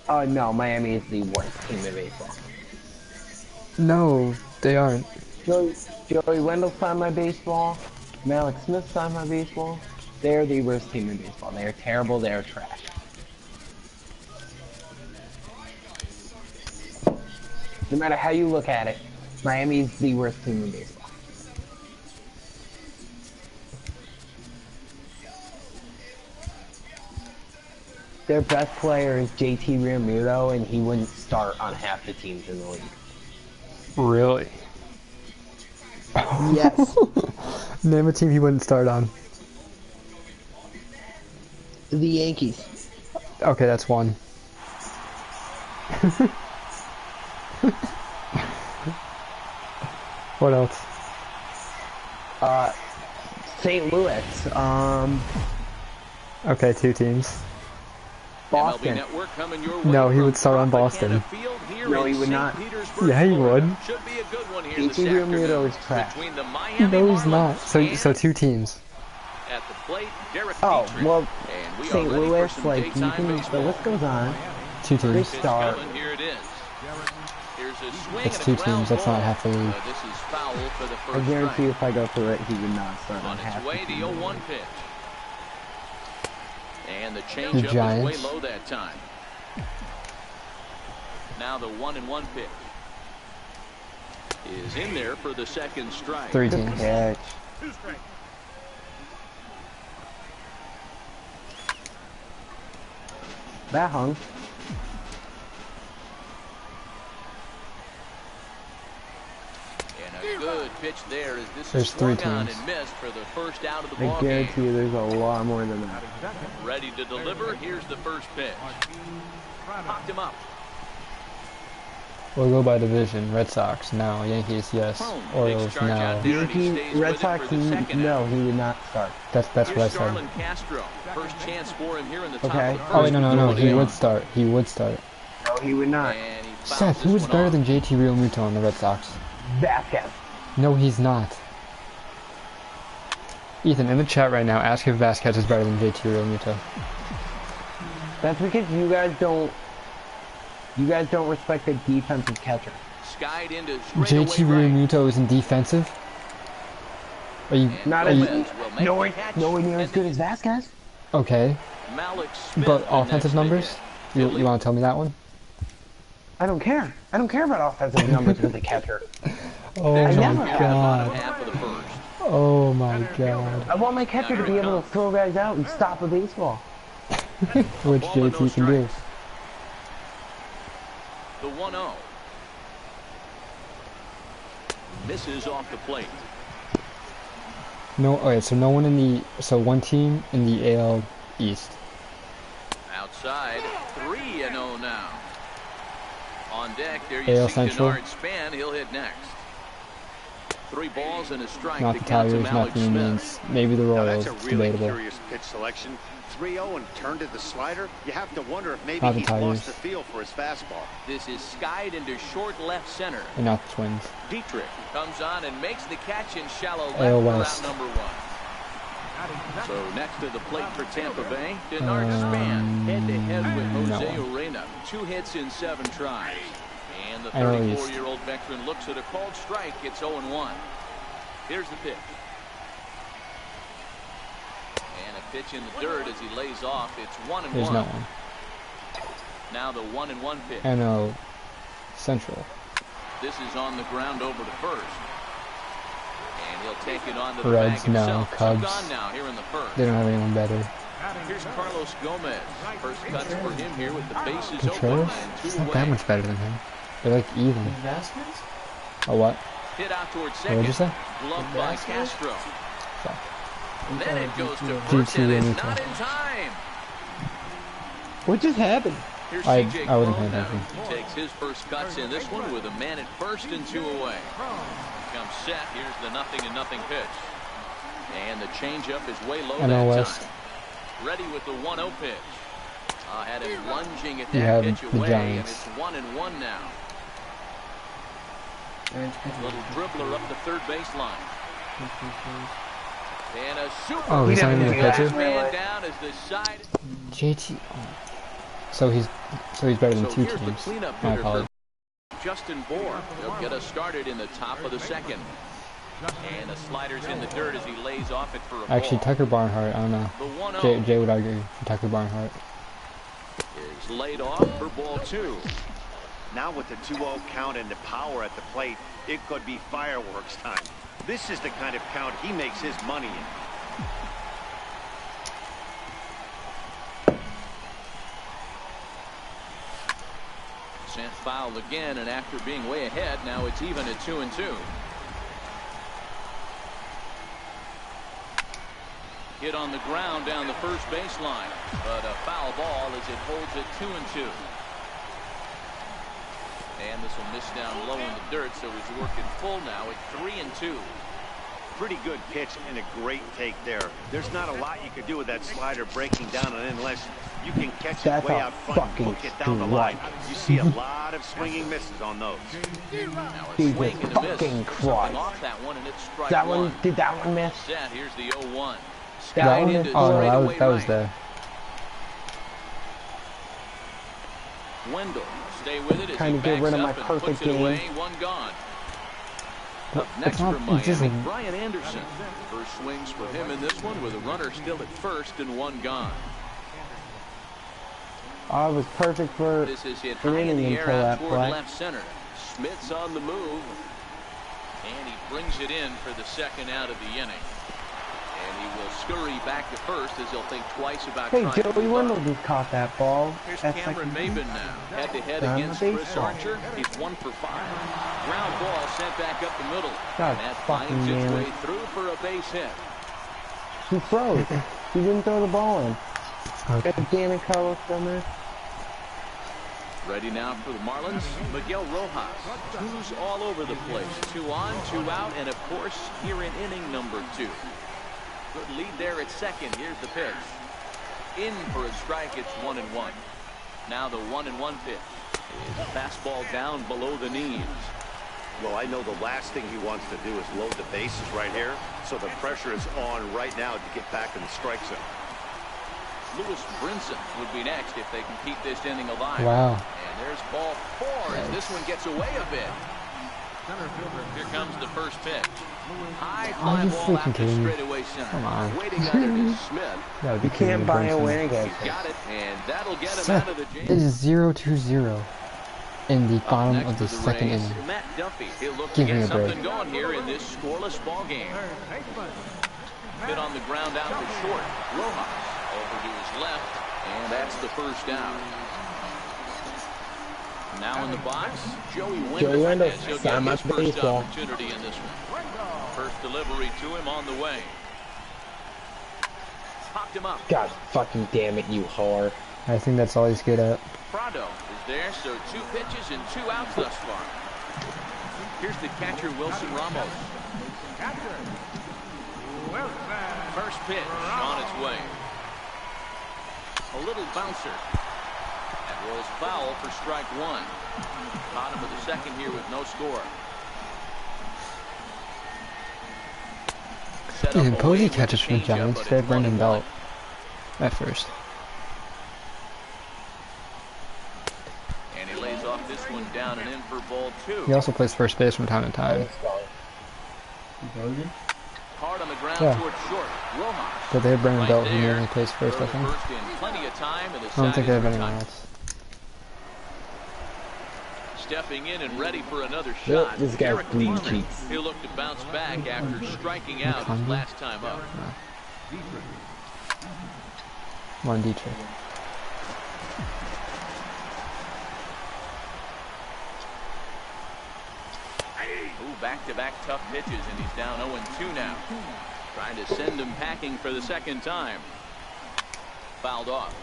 No, Miami is the worst team in baseball. No, they aren't. Joey Wendell signed my baseball. Malik Smith signed my baseball. They're the worst team in baseball. They're terrible. They're trash. No matter how you look at it, Miami's the worst team in baseball. Their best player is JT Realmuto, and he wouldn't start on half the teams in the league. Really? Yes. Name a team he wouldn't start on. The Yankees. Okay, that's one. What else? St. Louis. Okay, 2 teams. Boston. No, he would start on Boston. No, he would not. Yeah, he would. JT Realmuto is trash. No, he's not. So 2 teams. Oh, well, St. Louis, like, you can, the list goes on. 2 They teams. start. It's 2 teams, that's not half the league. I guarantee if I go through it, he would not start on half the team. And the The changeup was way Giants. low that time. Now the 1-1 pitch is in there for the second strike. 3 Good teams. catch. That hung. And a good pitch there as this There's is swung 3 on teams. and missed for the first out of the I ball game. guarantee you there's a lot more than that. Ready to deliver. Here's the first pitch. Popped him up. We'll go by division. Red Sox, no. Yankees, yes. Orioles, no. Yankee, Red Sox, no, he would not start. That's what I said. Starlin Castro. First chance for him here in the top Okay. of the first. Oh wait, no. He would start. He would start. No, he would not. And he fouls Seth, who this is one better off. than JT Realmuto on the Red Sox? Vasquez. No, he's not. Ethan, in the chat right now, ask if Vasquez is better than JT Realmuto. That's because you guys don't respect the defensive catcher. Skied into JT straightaway right. Realmuto isn't defensive? Are you... Not are as you nowhere near as good as Vasquez. okay, Malik Smith, but the offensive next numbers? You want to tell me that one? I don't care. I don't care about offensive numbers with the catcher. Oh I my never have. god. half of the first. Oh my god. I want my catcher to be able to throw guys out and stop a baseball. Which JT can do. The 1-0. Misses off the plate. No, okay, so no one in the... So one team in the AL East. Outside, 3-0 now. On deck, there AL you see Central. Denard Span. He'll hit next. 3 balls and a strike. Not to the count to Tigers, not Malik the Smith. Indians. Maybe the Now, Royals. that's a It's really debatable. curious pitch selection. 3-0 and turned to the slider. You have to wonder if maybe Not the he's Tigers. lost the feel for his fastball. This is skied into short left center. And not the Twins. Dietrich comes on and makes the catch in shallow left AL for West. round number 1. So next to the plate for Tampa Bay, Denard Span head-to-head with no. Jose Urena. 2 hits in 7 tries. And the AL East. 34-year-old veteran looks at a called strike. It's 0-1. Here's the pitch. And a pitch in the dirt as he lays off. It's 1-1. There's no one. Now the 1-1 pitch. NL Central. This is on the ground over to first. And he'll take it on to the Reds, bag no. himself. Cubs. Gone now here in the first. They don't have anyone better. Here's Carlos Gomez. First cuts for him here with the bases open Contreras? and 2 It's not away. that much better than him. They're like even. A what? Hit out towards What did you second. say? Gloved by Castro. Fuck. Then it goes to GT first and it's Realmuto. not in time. What just happened? Here's I CJ wasn't Cron paying now. attention. He takes his first cuts in this one with a man at first and 2 away. comes set. Here's the 0-0 pitch. And the changeup is way low NL that West. time. Ready with the 1-0 pitch. Had him lunging at You that have pitch the away, and Giants. it's 1-1 now. Little dribbler up the third baseline. And a super Oh, he's not even a pitcher? man down as the side. JT. So he's better than So two here's the teams. cleanup My hitter for apologies. Justin Bohr. They'll get us started in the top of the second. And the slider's in the dirt as he lays off it for a Actually, ball. Tucker Barnhart. I don't know. The 1-0 Jay would argue for Tucker Barnhart. is laid off for ball 2. Now with the 2-0 count and the power at the plate, it could be fireworks time. This is the kind of count he makes his money in. Sent foul again, and after being way ahead, now it's even at 2-2. Hit on the ground down the first baseline, but a foul ball as it holds it 2-2. And this will miss down low in the dirt, so he's working full now at 3-2. Pretty good pitch and a great take there. There's not a lot you could do with that slider breaking down, and unless you can catch it way out front and hook it down the line, you see a lot of swinging misses on those. Now a Jesus swing and a miss. fucking Something Christ. off that one, and it's strike That one. one, did that one miss? Set. Here's the 0-1. That Skied one into is- Oh no, straightaway that was right. there. Wendell, stay with it as Trying he to get backs rid of up my and perfect puts it game. away. One gone. Up It's next not- from it doesn't- Miami, Brian Anderson. First swings for him in this one with a runner still at first and one gone. Oh, it was perfect for This is hit an high in inning the air until out that toward play. left center. Smith's on the move, and he brings it in for the second out of the inning. And he will scurry back to first as he'll think twice about Hey, trying to Joey move Wendell up. just caught that ball. Here's That's Cameron like- Maben now, head-to-head Down the against Chris baseball. Archer. He's 1 for 5. Ground ball sent back up the middle. God And that fucking finds its damn way it. through for a base hit. He froze. He didn't throw the ball in. Okay. God damn it, Carlos Gomez. Ready now for the Marlins, Miguel Rojas. Twos all over the place. 2 on, 2 out, and of course, here in inning number 2. Good lead there at second. Here's the pitch. In for a strike. It's 1-1. Now the 1-1 pitch is a fastball down below the knees. Well, I know the last thing he wants to do is load the bases right here, so the pressure is on right now to get back in the strike zone. Lewis Brinson would be next if they can keep this inning alive. Wow. And there's ball 4 as this one gets away a bit. Center fielder. Here comes the first pitch. High Are fly you ball freaking out to kidding me? straightaway center. Come on. Waiting on it is Smith. That would be You can't buy a win He's against him. got it, and that'll get him Seth, out of the it jam. is 0-0 in the Up bottom next of the for second Rays, inning. Matt Duffy. He'll look Give to me get a break. something going here in this scoreless ball game. Hit on the ground out to short. Rojas over to his left, and that's the first down. Now in the box, Joey Wendell. As he'll get sign my his first baseball. opportunity in this one. First delivery to him on the way. Popped him up. God fucking damn it, you whore. I think that's all he's good at. Prado is there, so 2 pitches and 2 outs thus far. Here's the catcher, Wilson Ramos. First pitch on its way. A little bouncer. That rolls foul for strike 1. Bottom of the second here with no score. Set up And away Posey with the catches from the changeup, Giants. but They have it's Brendan 1-1. Belt at first. And he lays off this one down and in for ball 2. He also plays first base from time to time. Hard on the ground Yeah. towards short. Rojas. But they have Brendan Right Belt who there. mainly plays first, I Throw think. the first in plenty of time, and the I don't side think they is have anyone retired. else. Stepping in and ready for another Yep, shot. this guy's Eric clean Carmen. sheets. He'll look to bounce back after striking out his Carmen? last time up. One Dietrich. Ooh, back-to-back tough pitches, and he's down 0-2 now. Trying to send him packing for the second time. Fouled off.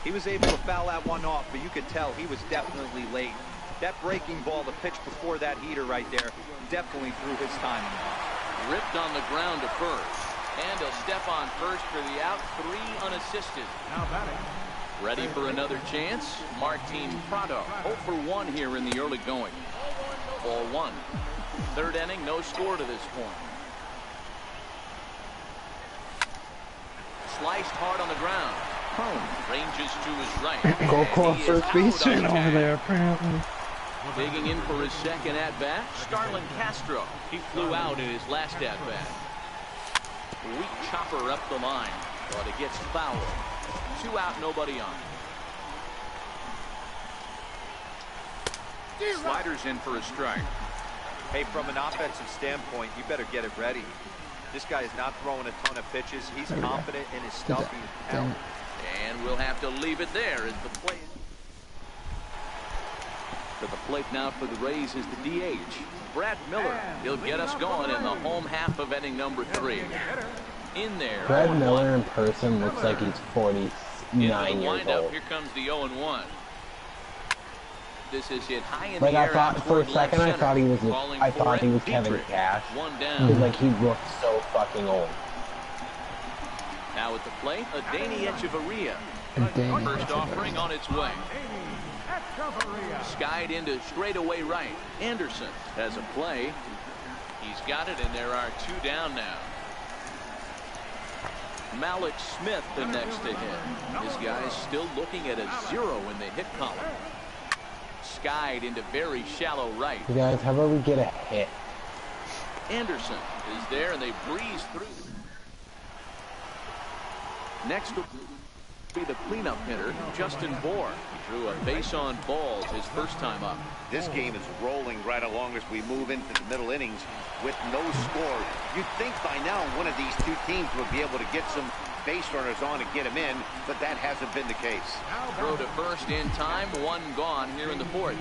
He was able to foul that one off, but you could tell he was definitely late. That breaking ball, the pitch before that heater right there, definitely threw his timing off. Ripped on the ground to first. And he'll step on first for the out. 3 unassisted. Now batting. Ready for another chance. Martin Prado. 0 for 1 here in the early going. Ball 1. Third inning, no score to this point. Sliced hard on the ground. Ranges to his right. Go call He is first out baseman on over tag. there, apparently. Digging in for his second at-bat, Starlin Castro. He flew out in his last at-bat. Weak chopper up the line, but it gets fouled. 2 out, nobody on. Sliders in for a strike. Hey, from an offensive standpoint, you better get it ready. This guy is not throwing a ton of pitches. He's confident in his stuff. And we'll have to leave it there as the play. To the plate now for the Rays is the DH, Brad Miller. He'll get us going in the home half of inning number 3. In there. Brad Miller in person looks like he's 49 years old. Here comes the 0-1. This is hit high in Like the I air. thought for a second, I thought he was Calling Kevin Dietrich. Cash. 1 down. Because like he looked so fucking old. Now at the plate, Adeiny Echeverria. And First offering on its way. Echeverria. Skied into straightaway right. Anderson has a play. He's got it, and there are 2 down now. Malik Smith the next to hit. This guy is still looking at a 0 in the hit column. Skied into very shallow right. You guys, how about we get a hit? Anderson is there, and they breeze through. Next will be the cleanup hitter, Justin Bohr. He drew a base on balls his first time up. This game is rolling right along as we move into the middle innings with no score. You'd think by now one of these 2 teams would be able to get some base runners on and get him in, but that hasn't been the case. Throw to first in time, 1 gone here in the 4th.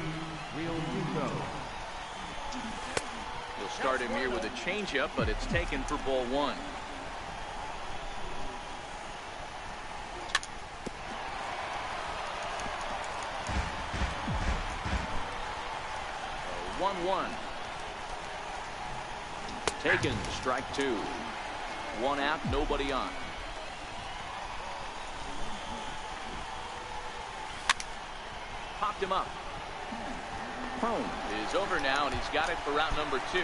He'll start him here with a changeup, but it's taken for ball 1. A 1-1. Taken, strike 2. 1 out, nobody on. Popped him up. Home is over now, and he's got it for route number 2.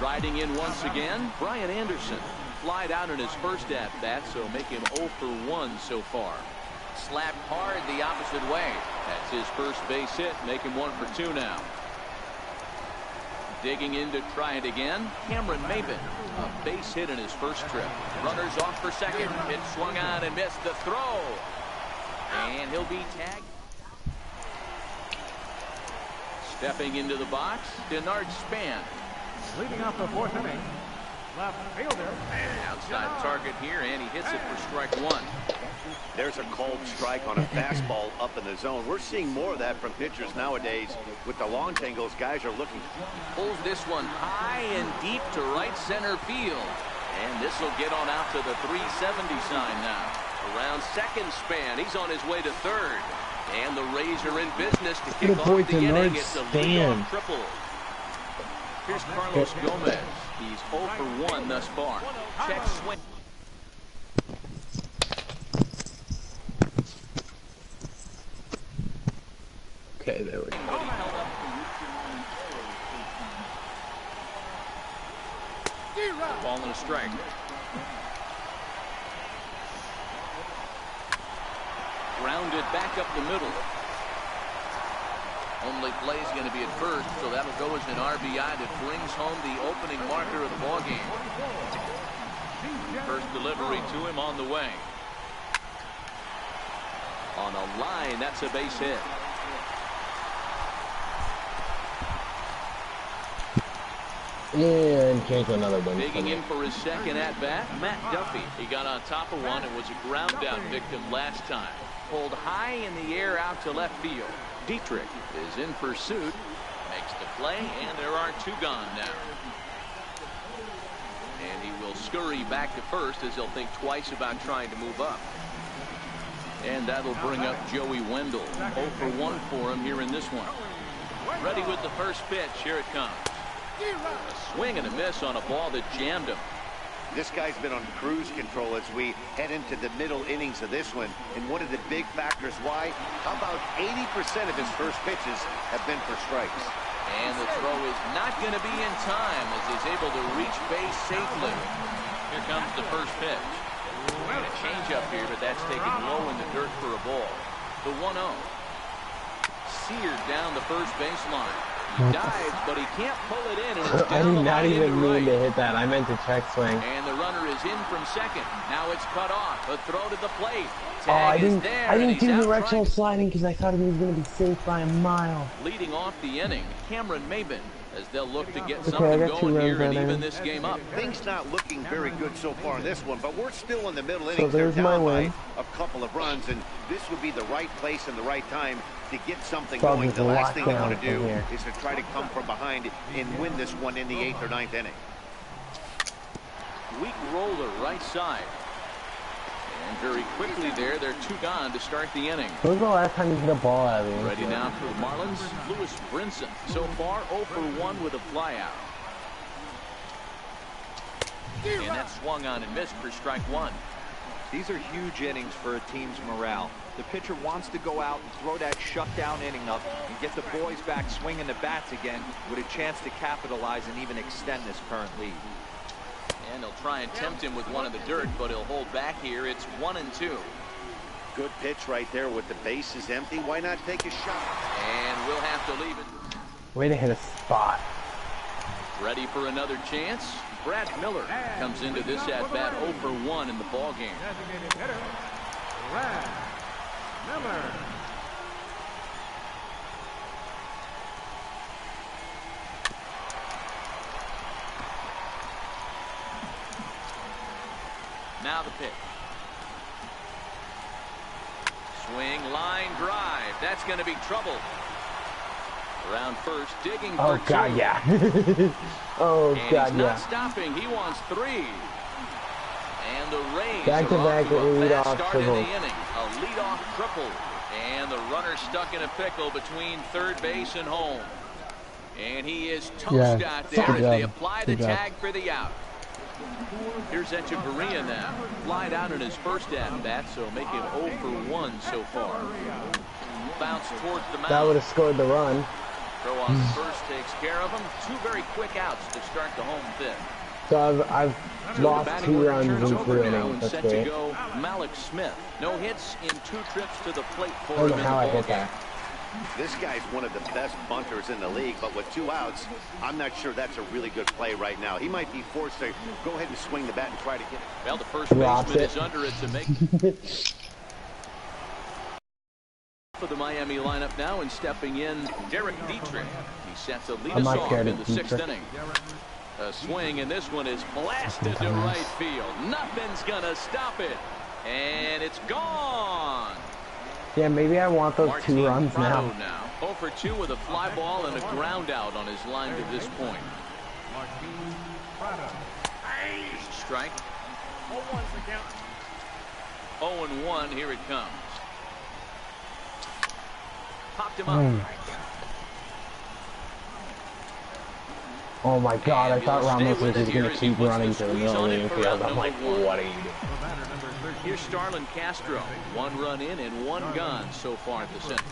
Riding in once again, Brian Anderson. Flied out in his first at-bat, so make him 0 for 1 so far. Slapped hard the opposite way. That's his first base hit, make him 1 for 2 now. Digging in to try it again, Cameron Maben. A base hit in his first trip. Runners off for second. It swung on and missed the throw. And he'll be tagged. Stepping into the box, Denard Span. Leading off the 4th inning. Left fielder. Outside target here, and he hits it for strike 1. There's a cold strike on a fastball up in the zone. We're seeing more of that from pitchers nowadays. With the long tangles, guys are looking. Pulls this one high and deep to right center field. And this will get on out to the 370 sign now. Around second Span. He's on his way to third. And the Rays are in business to kick off the inning. It's a leadoff triple. Here's Carlos Gomez. He's 0 for 1 thus far. Check swing. Okay, there we go. Ball and a strike. Grounded back up the middle. Only play is going to be at first, so that'll go as an RBI that brings home the opening marker of the ballgame. First delivery to him on the way. On a line, that's a base hit. And came to another win. Digging in for his second at-bat, Matt Duffy. He got on top of one and was a ground-out victim last time. Pulled high in the air out to left field. Dietrich is in pursuit, makes the play, and there are 2 gone now. And he will scurry back to first as he'll think twice about trying to move up. And that'll bring up Joey Wendell. 0 for 1 for him here in this one. Ready with the first pitch. Here it comes. A swing and a miss on a ball that jammed him. This guy's been on cruise control as we head into the middle innings of this one. And one of the big factors why, about 80% of his first pitches have been for strikes. And the throw is not going to be in time as he's able to reach base safely. Here comes the first pitch. And a changeup here, but that's taken low in the dirt for a ball. The 1-0. Seared down the first baseline. He dives, but he can't pull it in. And I did not even mean to hit that. I meant to check swing. And the runner is in from second. Now it's cut off. A throw to the plate. I didn't do directional sliding because I thought he was going to be safe by a mile. Leading off the inning, Cameron Maben, as they'll look to get something going here and even this game up. Things not looking very good so far in this one, but we're still in the middle innings. So there's They're my down by win. a couple of runs, and this would be the right place and the right time to get something So going. there's The a last thing you lockdown want to do from here. is to try to come from behind and win this one in the 8th or 9th inning. Weak roller right side. And very quickly there, they're 2 gone to start the inning. When was the last time you hit a ball out of the Ready infield? now for the Marlins, Lewis Brinson. So far, 0 for 1 with a flyout. And that swung on and missed for strike 1. These are huge innings for a team's morale. The pitcher wants to go out and throw that shutdown inning up and get the boys back swinging the bats again with a chance to capitalize and even extend this current lead. And they'll try and tempt him with one in the dirt, but he'll hold back here. It's 1-2. Good pitch right there with the bases empty. Why not take a shot? And we'll have to leave it. Way to hit a spot. Ready for another chance? Brad Miller comes into this at-bat 0 for 1 in the ballgame. Designated hitter, Brad Miller. Now the pitch. Swing, line, drive. That's going to be trouble. Around first, digging for 2. God, yeah. Oh, and God, he's not yeah. stopping. He wants 3. And the Rays Back-to-back are off to a lead-off fast start in triple. the inning. A leadoff triple. And the runner stuck in a pickle between third base and home. And he is toast out there as they apply the tag for the out. Here's Echeverria now. Flied out in his first at-bat, so make him 0 for 1 so far. Bounce towards the mound. That would have scored the run. Throw on the first takes care of him. 2 very quick outs to start the home 5th. So I've lost 2 runs in 3 innings. That's Set to great. go Malik Smith. No hits in 2 trips to the plate for I don't him know in how I the hit ballgame. that. This guy's one of the best bunters in the league, but with 2 outs, I'm not sure that's a really good play right now. He might be forced to go ahead and swing the bat and try to get it. Well, the first Drops baseman it. is under it to make for the Miami lineup now, and stepping in Derek Dietrich. He sets to lead I'm us not off scared in of the 6th Dietrich. inning. A swing, and this one is blasted to right field. Nothing's gonna stop it, and it's gone. Yeah, maybe I want those Martin 2 runs Prado now. now. 0 for 2 with a fly ball and a ground out on his line to this point. Martin Prado. Strike. 0-1, here it comes. Popped him up. Oh my God, I thought He'll stay Ramos was with it just going here to as he keep puts running the to the squeeze middle of on the it for infield. out I'm like, number 1. what are you doing? The batter number 13. Here's Starlin Castro. 1 run in and 1 gone so far at the center.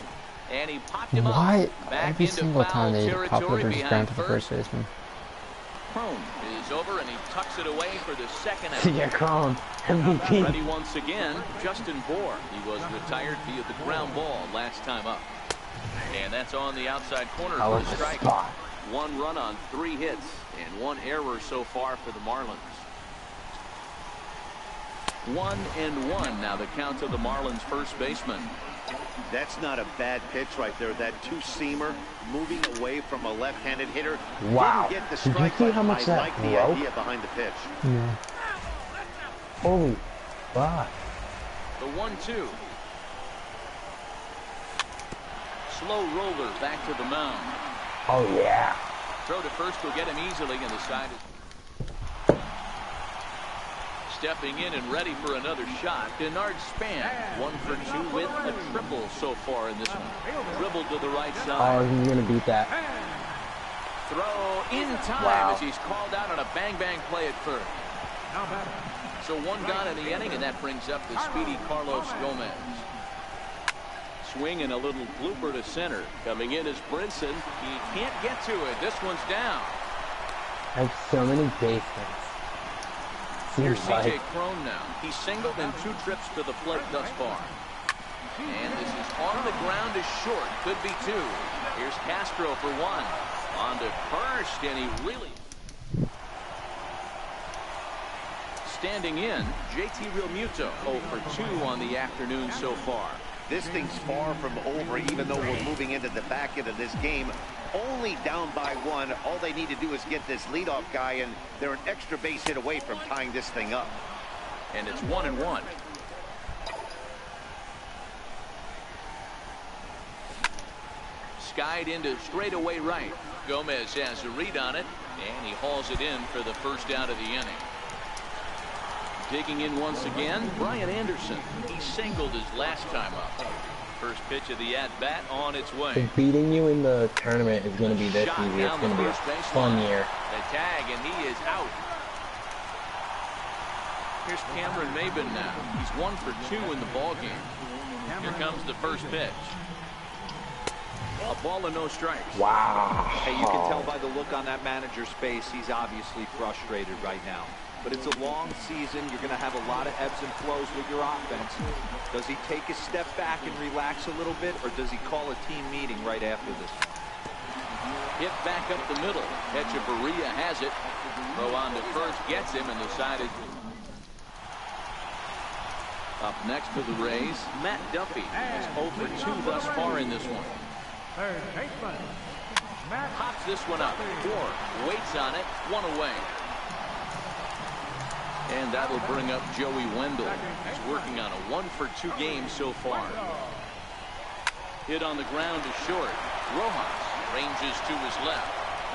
And he popped him Why up. Back every into single foul time they pop it territory over just behind ground to the first. first baseman? Crone is over, and he tucks it away for the second out. Yeah, Crone, MVP. Ready once again, Justin Bohr. He was retired via the ground ball last time up. And that's on the outside corner That for was the a strike. spot. 1 run on 3 hits and 1 error so far for the Marlins. 1-1 now the count to the Marlins first baseman. That's not a bad pitch right there. That 2-seamer moving away from a left-handed hitter. Wow. Didn't get the Did you strike, see but how much I that like the broke? idea behind the pitch. Yeah. Holy fuck. The 1-2. Slow roller back to the mound. Oh yeah. Throw to first will get him easily, and the side is stepping in and ready for another shot. Denard Span, 1 for 2 with a triple so far in this one. Dribbled to the right side. Oh, he's gonna beat that. Throw in time Wow. as he's called out on a bang-bang play at third. So one gone in the inning, and that brings up the speedy Carlos Gomez. Swing and a little blooper to center. Coming in is Brinson. He can't get to it. This one's down. I have so many base hits. Here's Seems like. C.J. Crone now. He's singled in 2 trips to the plate thus far. And this is on the ground is short. Could be 2. Here's Castro for 1. On to first, and he really... Standing in, JT Realmuto 0 for 2 on the afternoon so far. This thing's far from over, even though we're moving into the back end of this game. Only down by 1. All they need to do is get this leadoff guy, and they're an extra base hit away from tying this thing up. And it's 1-1. Skied into straightaway right. Gomez has a read on it, and he hauls it in for the first out of the inning. Digging in once again, Brian Anderson. He singled his last time up. First pitch of the at-bat on its way. If beating you in the tournament is going to be this Shot easy. It's down going to the be a first baseline. fun year. The tag, and he is out. Here's Cameron Maben now. He's 1 for 2 in the ballgame. Here comes the first pitch. A ball and no strikes. Wow. Hey, you can tell by the look on that manager's face, he's obviously frustrated right now. But it's a long season. You're going to have a lot of ebbs and flows with your offense. Does he take a step back and relax a little bit, or does he call a team meeting right after this? Hit back up the middle. Echeverria has it. Throw on to first, gets him, and decided. Up next for the Rays, Matt Duffy is 0 for 2 thus far in this one. Third baseman, Matt. Pops this one up. 4. Waits on it. 1 away. And that'll bring up Joey Wendell. He's working on a 1 for 2 game so far. Hit on the ground is short. Rojas ranges to his left.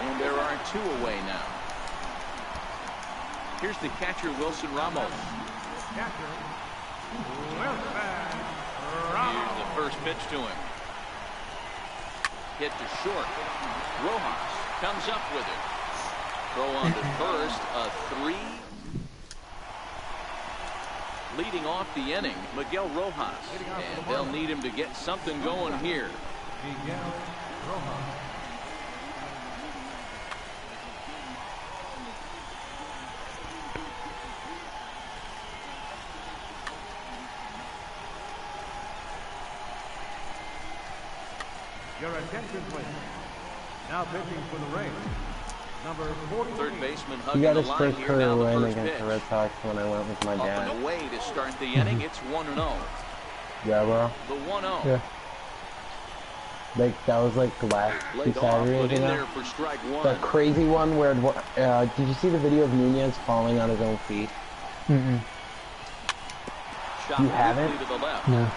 And there are 2 away now. Here's the catcher, Wilson Ramos. Catcher, Wilson Here's Ramos. the first pitch to him. Hit to short. Rojas comes up with it. Throw on to first. A 3. Leading off the inning, Miguel Rojas. And they'll need him to get something going here. Miguel Rojas. Your attention, please. Now pitching for the Rays, number 43. Third baseman He hugging got the his line first here. career Now the win first against pitch. the Red Sox when I went with my Up dad. and away to start the inning. It's 1-0. Yeah, bro. The 1-0. Yeah. Like, that was like the last 2 Laid off, Saturdays put in ago. there for strike 1. The crazy one where, did you see the video of Nunez falling on his own feet? Mm-mm. Shot You haven't? weakly to the left. No.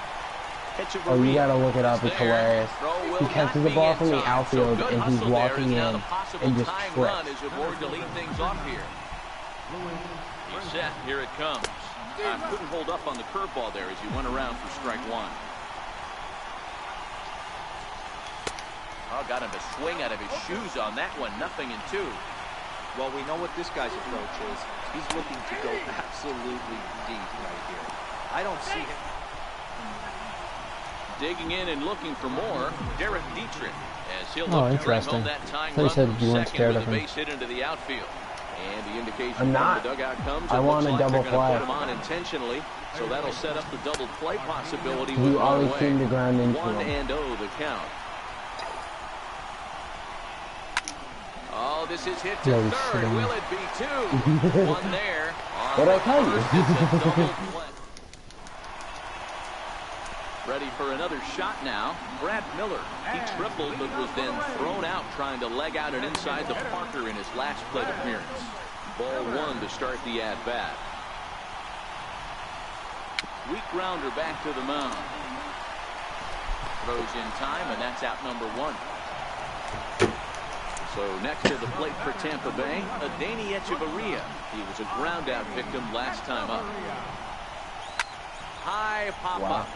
Oh, you gotta look it up. It's hilarious. He catches the ball from the outfield and he's walking in and just run trips. is aboard to lead things off here. He's set. Here it comes. Couldn't hold up on the curveball there as he went around for strike 1. Oh, got him to swing out of his shoes on that one. 0-2. Well, we know what this guy's approach is. He's looking to go absolutely deep right here. I don't see him. Digging in and looking for more, Derek Dietrich, as he'll Oh, look to bring interesting. home that tying I thought you run said from you weren't second scared with of a him. base hit into the outfield. And the indication I'm not. from the dugout comes. I It want looks a like double they're going to play. put him on intentionally, so that'll set up the double play possibility. You with one always away. seem to ground into 1-0 the count. Oh, this is hit to Yeah, he's third. sitting. Will it be 2? 1 there. What'd I tell you? First, it's a double play. Ready for another shot now. Brad Miller. He tripled but was then thrown out trying to leg out and inside the Parker in his last plate appearance. Ball 1 to start the at-bat. Weak grounder back to the mound. Throws in time, and that's out number 1. So next to the plate for Tampa Bay, Adeiny Echeverria. He was a ground out victim last time up. High pop up.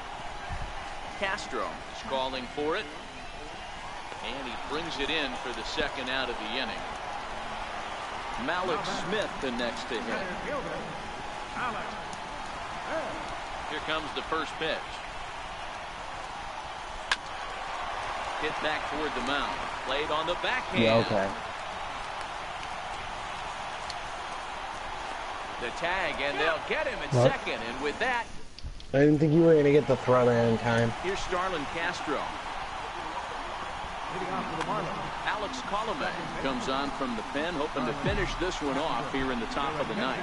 Castro is calling for it. And he brings it in for the second out of the inning. Malik Smith the next to hit. Here comes the first pitch. Hit back toward the mound. Played on the backhand. Yeah, okay. The tag, and they'll get him at second. And with that, I didn't think you were going to get the throw there in time. here's Starlin Castro. Alex Colomé comes on from the pen, hoping to finish this one off here in the top of the ninth.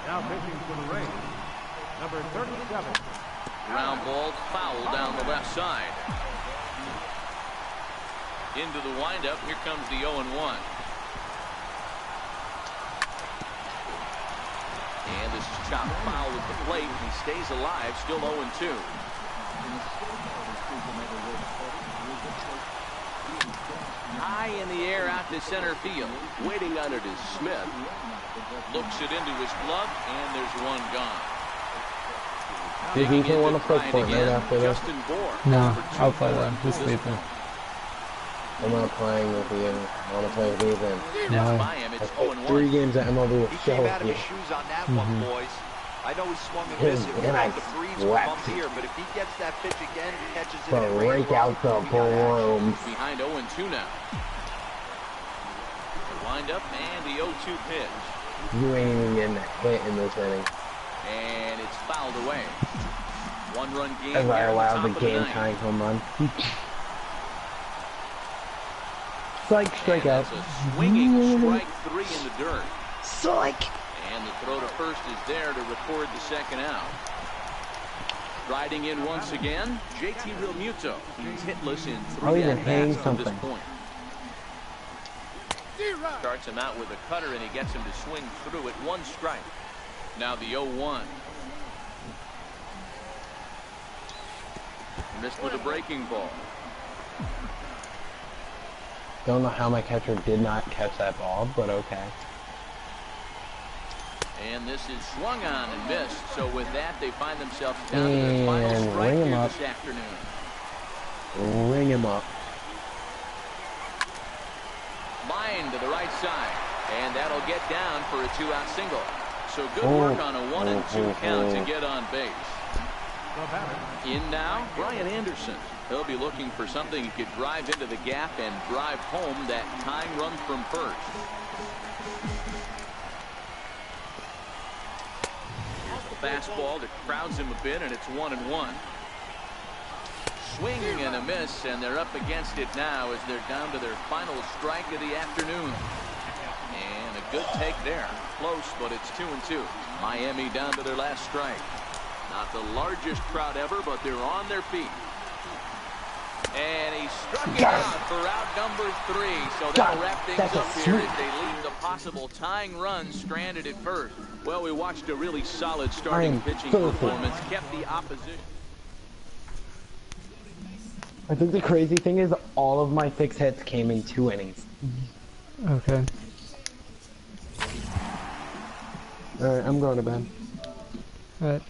Now pitching for the Rays, number 37. Ground ball foul down the left side. Into the windup. Here comes the 0-1. And this is chopped foul at the plate. He stays alive, still 0-2. High in the air out to center field. Waiting on it is Smith. Looks it into his glove, and there's one gone. Did he even want to play Fortnite after this? Justin Bohr. No, I'll play that. Just leave it. I'm not playing with you. I want to play with Ethan. Now No. by him, it's I played 0-1. 3 games at MLB The He Show came out with of you. his shoes on that one, boys. I know he swung and His- missed. It was and I off the breeze swept from up here, but if he gets that pitch again, catches it. But and rings break out the we got action. brooms. Behind 0-2 now. The windup and the 0-2 pitch. You ain't even getting a hit in this inning. And it's fouled away. One-run game. As I here at allowed top the of the game ninth. tying home run. Psych, And strikeout. that's a swinging strike 3 in the dirt. Psych! And the throw to first is there to record the second out. Riding in once again, JT Realmuto. He's hitless in I'll 3 even hang at-bats to this something. point. Starts him out with a cutter, and he gets him to swing through it. 1 strike. Now the 0-1. Missed with a breaking ball. Don't know how my catcher did not catch that ball, but okay. And this is swung on and missed. So with that, they find themselves down to their final And strike ring him here up. this afternoon. Ring him up. Line to the right side. And that'll get down for a 2-out single. So good Oh. work on a 1-2 count to get on base. The batter, In now, Brian Anderson. He'll be looking for something he could drive into the gap and drive home that tying run from first. Here's the fastball that crowds him a bit, and it's 1-1. Swing and a miss, and they're up against it now as they're down to their final strike of the afternoon. And a good take there. Close, but it's 2-2. Miami down to their last strike. Not the largest crowd ever, but they're on their feet. And he struck it out for out number 3. So that'll wrap things That's a up here sweep. as they leave the possible tying run stranded at first. Well, we watched a really solid starting I'm pitching filthy. performance. Kept the opposition. I think the crazy thing is all of my 6 hits came in 2 innings. Okay. Alright, I'm going to bed. Alright.